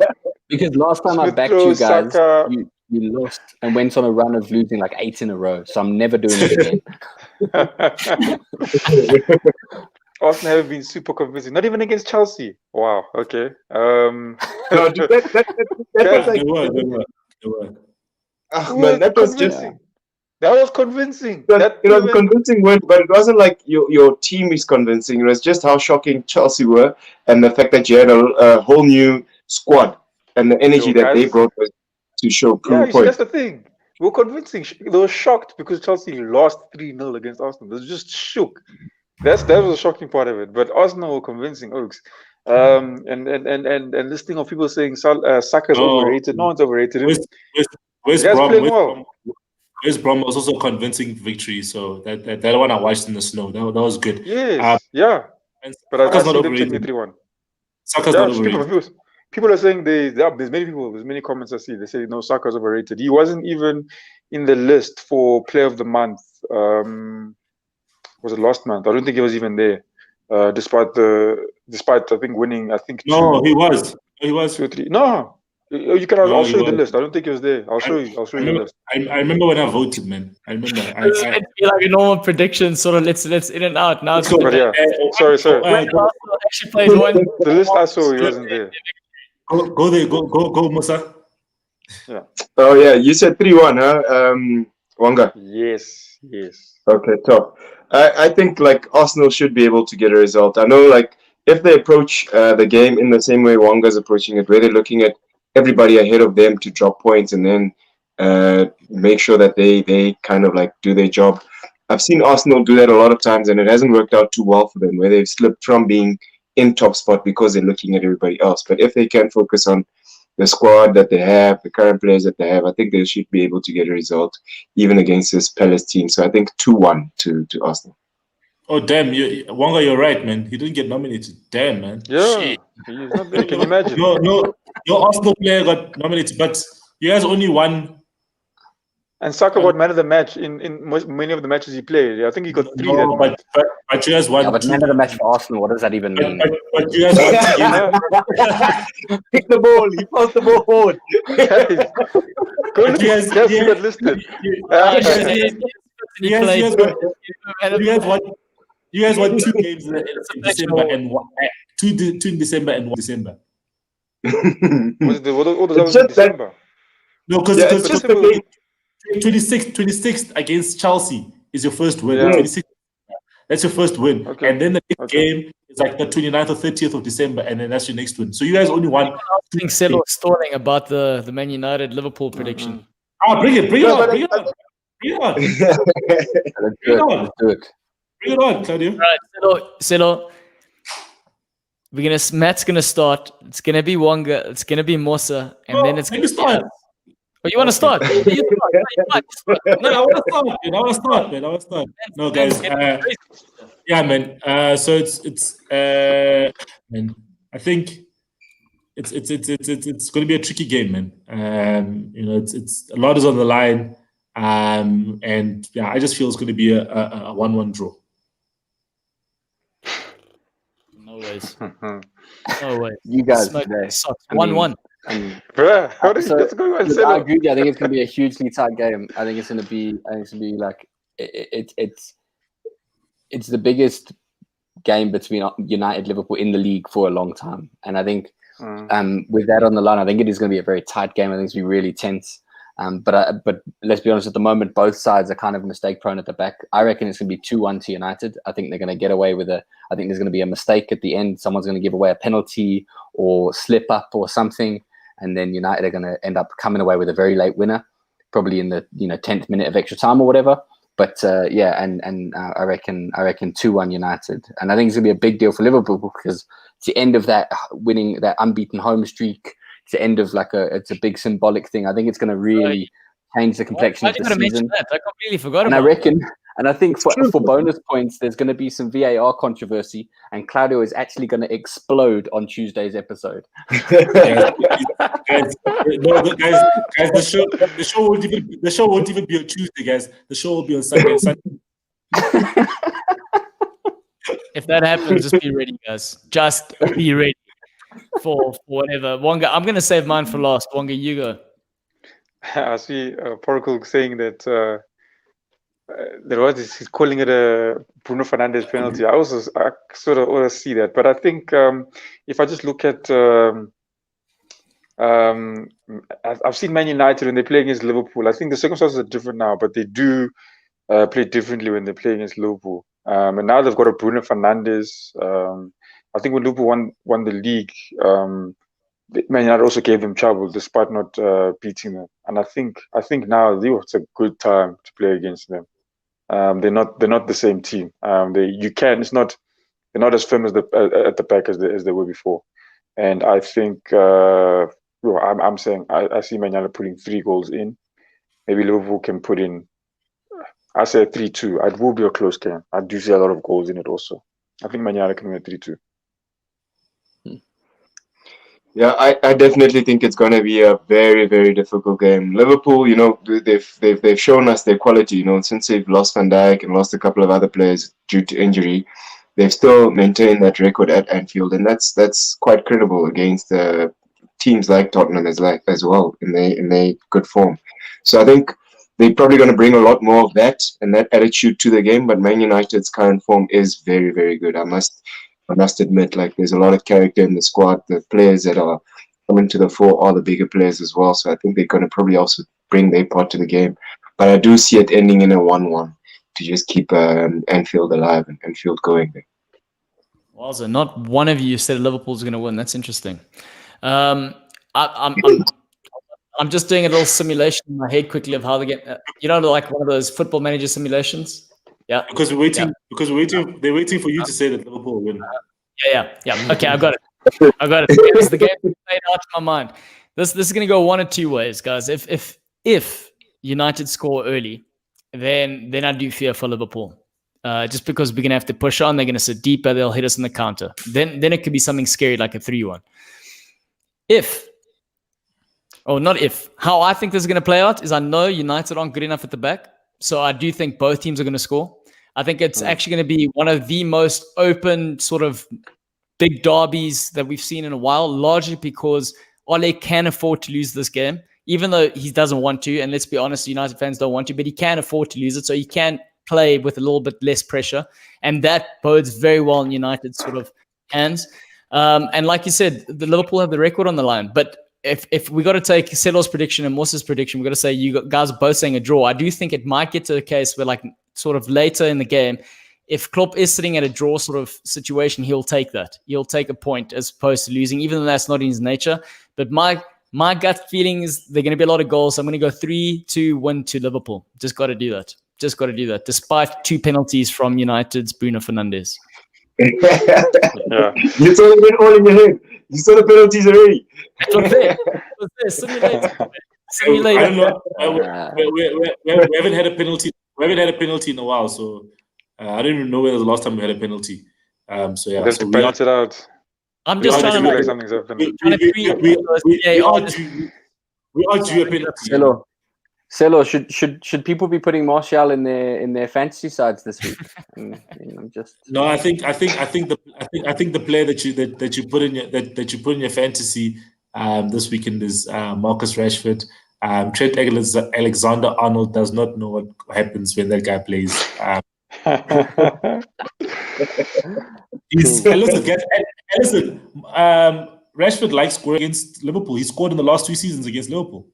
Because last time I Smith backed Rowe, you guys, Saka. you lost and went on a run of losing like 8 in a row. So I'm never doing it again. Arsenal haven't been super convincing. Not even against Chelsea. Wow. Okay. No, that was like, They were. man, that was just. convincing. That was convincing. It was a convincing win, but it wasn't like your team is convincing. It was just how shocking Chelsea were, and the fact that you had a whole new squad, and the energy that they brought was to show Yeah, proof that's points. the thing. We're convincing. They were shocked because Chelsea lost 3-0 against Arsenal. They were just shook. That was the shocking part of it. But Arsenal were convincing, Oaks. And this thing of people saying Saka's overrated. No one's overrated him. Where's Guys Brom? playing well. West Brom was also a convincing victory, so that one I watched in the snow. That was good. Yes, yeah. And But I Saka's see not them taking overrated. 3-1. Saka's Yeah, not overrated. people are saying there's many comments I see. They say no, Saka's overrated. He wasn't even in the list for Player of the Month. Was it last month? I don't think he was even there. Despite I think winning. I think No, he was. He was. 2 or 3. No, you can. No, I'll he show you the was. list. I don't think he was there. I'll show you the list. I remember when I voted, man. I remember. It's meant to be like a normal prediction, sort of. Let's in and out. Now it's But yeah, sorry. when Arsenal actually played one. The list I saw, he wasn't there. Go there. Go, Musa. Oh yeah, you said 3-1, huh? Wanga. Yes. Okay, top. I think like Arsenal should be able to get a result. I know like if they approach the game in the same way Wanga's approaching it, where they're looking at everybody ahead of them to drop points and then make sure that they kind of like do their job. I've seen Arsenal do that a lot of times and it hasn't worked out too well for them, where they've slipped from being in top spot because they're looking at everybody else. But if they can focus on the squad that they have, the current players that they have, I think they should be able to get a result even against this Palace team. So I think 2-1 to Arsenal. Oh damn, Wanga, you're right, man. He didn't get nominated. Damn, man. Yeah, Shit. he's not there. Can you imagine? No, your Arsenal player got nominated, but you guys only won. And Saka got man of the match in many of the matches he played. I think he got 3. No, but you guys won. Yeah, but man of the match for Arsenal, what does that even mean? But you guys won. Pick the ball. He passed the ball forward. Go look at guys got listed. You guys won 2 games in December and two in December and 1 December. Was it all those in December? No, because it's just 26th against Chelsea is your first win. Yeah. 26th, that's your first win. Okay. And then the next game is like the 29th or 30th of December, and then that's your next win. So you guys only won. I think Selo was stalling about the Man United Liverpool prediction. Bring it on. Bring it on. Let's do it. Bring it on, Claudio. All right, Selo. Matt's gonna start. It's gonna be Wanga. It's gonna be Mosa, and then it's Let gonna me start. Oh, you want to start? You start. No, I want to start. No, guys. Yeah, man. So it's man. I think it's going to be a tricky game, man. It's a lot is on the line, and yeah, I just feel it's going to be a 1-1 draw. No ways. No way. You guys today. 1-1. Bruh, what's going on? Look, I agree. I think it's going to be a hugely tight game. I think it's going to be like it's the biggest game between United Liverpool in the league for a long time, and I think with that on the line, I think it is going to be a very tight game. I think it's going to be really tense. But let's be honest, at the moment, both sides are kind of mistake prone at the back. I reckon it's going to be 2-1 to United. I think they're going to get away with I think there's going to be a mistake at the end. Someone's going to give away a penalty or slip up or something. And then United are going to end up coming away with a very late winner, probably in the 10th minute of extra time or whatever. But I reckon 2-1 United. And I think it's going to be a big deal for Liverpool because it's the end of that winning, that unbeaten home streak. It's the end of it's a big symbolic thing. I think it's going to really change the complexion of the season. I completely forgot and about I think for bonus points, there's going to be some VAR controversy, and Claudio is actually going to explode on Tuesday's episode. guys, the show won't even be on Tuesday, guys. The show will be on Sunday. if that happens, just be ready, guys. Just be ready for whatever. Wonga, I'm gonna save mine for last. Wonga, you go. I see Poracle saying that he's calling it a Bruno Fernandes penalty. I sort of also see that, but I think if I just look at I've seen Man United when they play against Liverpool. I think the circumstances are different now, but they do play differently when they play against Liverpool. And now they've got a Bruno Fernandes. I think when Liverpool won the league, Man United also gave them trouble despite not beating them. And I think now it's a good time to play against them. They're not the same team. They're not as firm as at the back as they were before. And I think I'm saying I see Man United putting 3 goals in. Maybe Liverpool can put in, I say 3-2. It will be a close game. I do see a lot of goals in it also. I think Man United can win 3-2. Yeah, I definitely think it's going to be a very, very difficult game. Liverpool, they've shown us their quality. Since they've lost Van Dijk and lost a couple of other players due to injury, they've still maintained that record at Anfield, and that's quite credible against teams like Tottenham as well in their good form. So I think they're probably going to bring a lot more of that and that attitude to the game. But Man United's current form is very, very good. I must admit, there's a lot of character in the squad. The players that are coming to the fore are the bigger players as well. So I think they're going to probably also bring their part to the game. But I do see it ending in a 1-1 to just keep Anfield alive and Anfield going there. Wowza, not one of you said Liverpool's going to win. That's interesting. I'm just doing a little simulation in my head quickly of how they get. Like one of those football manager simulations. Yeah. Because we're waiting. Yeah. Because they're waiting for you to say that Liverpool will win. Yeah. Okay, I got it. The game played out in my mind. This is going to go one of two ways, guys. If United score early, then I do fear for Liverpool. Just because we're going to have to push on, they're going to sit deeper, they'll hit us in the counter. Then it could be something scary like a 3-1. How I think this is going to play out is I know United aren't good enough at the back. So I do think both teams are going to score. I think it's actually going to be one of the most open sort of big derbies that we've seen in a while, largely because Ole can afford to lose this game, even though he doesn't want to. And let's be honest, United fans don't want to, but he can afford to lose it. So he can play with a little bit less pressure. And that bodes very well in United's sort of hands. And like you said, the Liverpool have the record on the line. But if we got to take Selo's prediction and Moss's prediction, we got to say you guys are both saying a draw. I do think it might get to a case where sort of later in the game, if Klopp is sitting at a draw sort of situation, he'll take that. He'll take a point as opposed to losing, even though that's not in his nature. But my gut feeling is they're going to be a lot of goals. So I'm going to go 3-2 win to Liverpool. Just got to do that. Despite 2 penalties from United's Bruno Fernandes. Yeah. You saw it all in your head. You saw the penalties already. It was there. Simulated. I don't know. We haven't had a penalty. We haven't had a penalty in a while, so I don't even know when was the last time we had a penalty. So yeah, let's balance it out. I'm just trying to something's happening. We are due a penalty. Celo, should people be putting Martial in their fantasy sides this week? No, I think the player that you put in your fantasy this weekend is Marcus Rashford. Trent Alexander-Arnold does not know what happens when that guy plays. Listen, Rashford likes scoring against Liverpool. He scored in the last 2 seasons against Liverpool.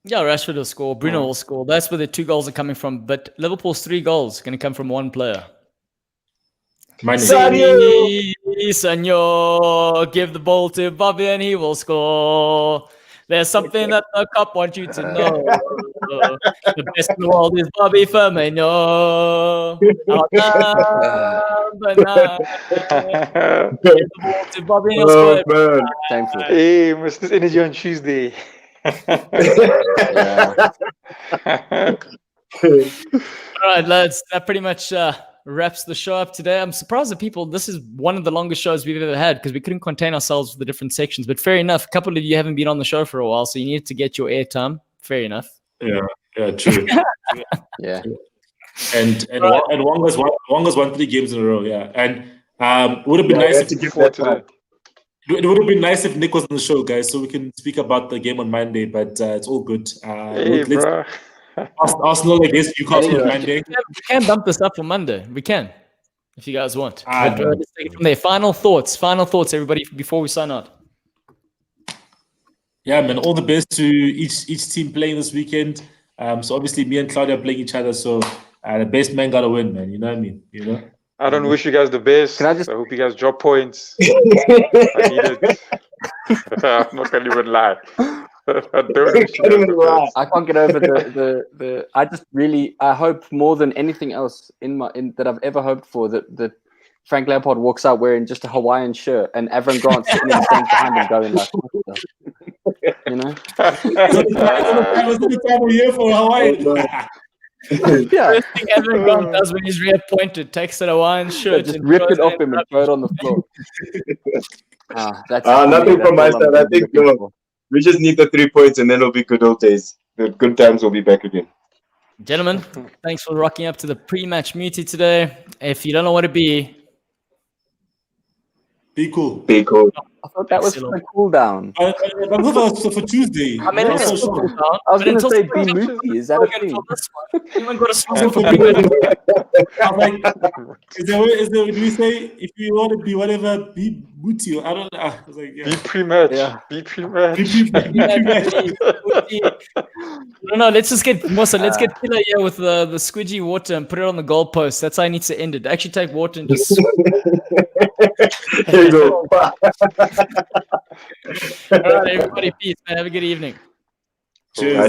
Yeah, Rashford will score. Bruno will score. That's where the 2 goals are coming from. But Liverpool's 3 goals are going to come from one player. Senor, give the ball to Bobby and he will score. There's something that the cup wants you to know. The best in the world is Bobby Firmino. Give the ball to Bobby and he'll score. Hey, Mr. Energy on Tuesday. All right, lads. That pretty much wraps the show up today. I'm surprised that this is one of the longest shows we've ever had because we couldn't contain ourselves with the different sections. But fair enough. A couple of you haven't been on the show for a while, so you need to get your airtime. Fair enough. Yeah, true. Yeah. And Wonga's won 3 games in a row. Yeah, and Would have been nice to if give that today. it would have been nice if Nick was on the show, guys, so we can speak about the game on Monday. But it's all good. Hey, bro. Arsenal against Newcastle on Monday. We can bump this up for Monday. We can, if you guys want. Ah, But, no. let's take it from there. Final thoughts, everybody, before we sign out. Yeah, man. All the best to each team playing this weekend. So obviously, me and Claudia are playing each other. So the best man got to win, man. You know what I mean? You know. I don't wish you guys the best. Can I just- I hope you guys drop points. I need it. I'm not gonna even lie. I don't wish you guys the best. I can't get over the I just really I hope more than anything else in that I've ever hoped for that Frank Lampard walks out wearing just a Hawaiian shirt and Avram Grant sitting in the stands behind him going like, you know? It was the time of year for Hawaii. Yeah. First thing Evan Grant does when he's reappointed, takes a Hawaiian shirt Just and rip throws it off in him and throw it on the floor. That's Nothing from my all I'm side. I really think looking for. we just need the 3 points and then it'll be good old days. The good times will be back again. Gentlemen, thanks for rocking up to the pre-match muti today. If you don't know what it be cool. Be cool. I thought that was for Excellent. the cool down. I thought that was for Tuesday. I mean, That's it's so cool short. down, I was but going to until say Spurs be get moody. Is that a thing? until this one, anyone got a song So for for being I was like, is there, do we say if you want to be whatever, be booty? Or I don't know. I was like, Be yeah. pre-match. Yeah. Be pre-match. No, let's just get Mosa. Let's get Killer here with the squidgy water and put it on the goalpost. That's how I need to end it. Actually, take water and just. Here you go. All right, everybody, peace, man. Have a good evening. Cheers.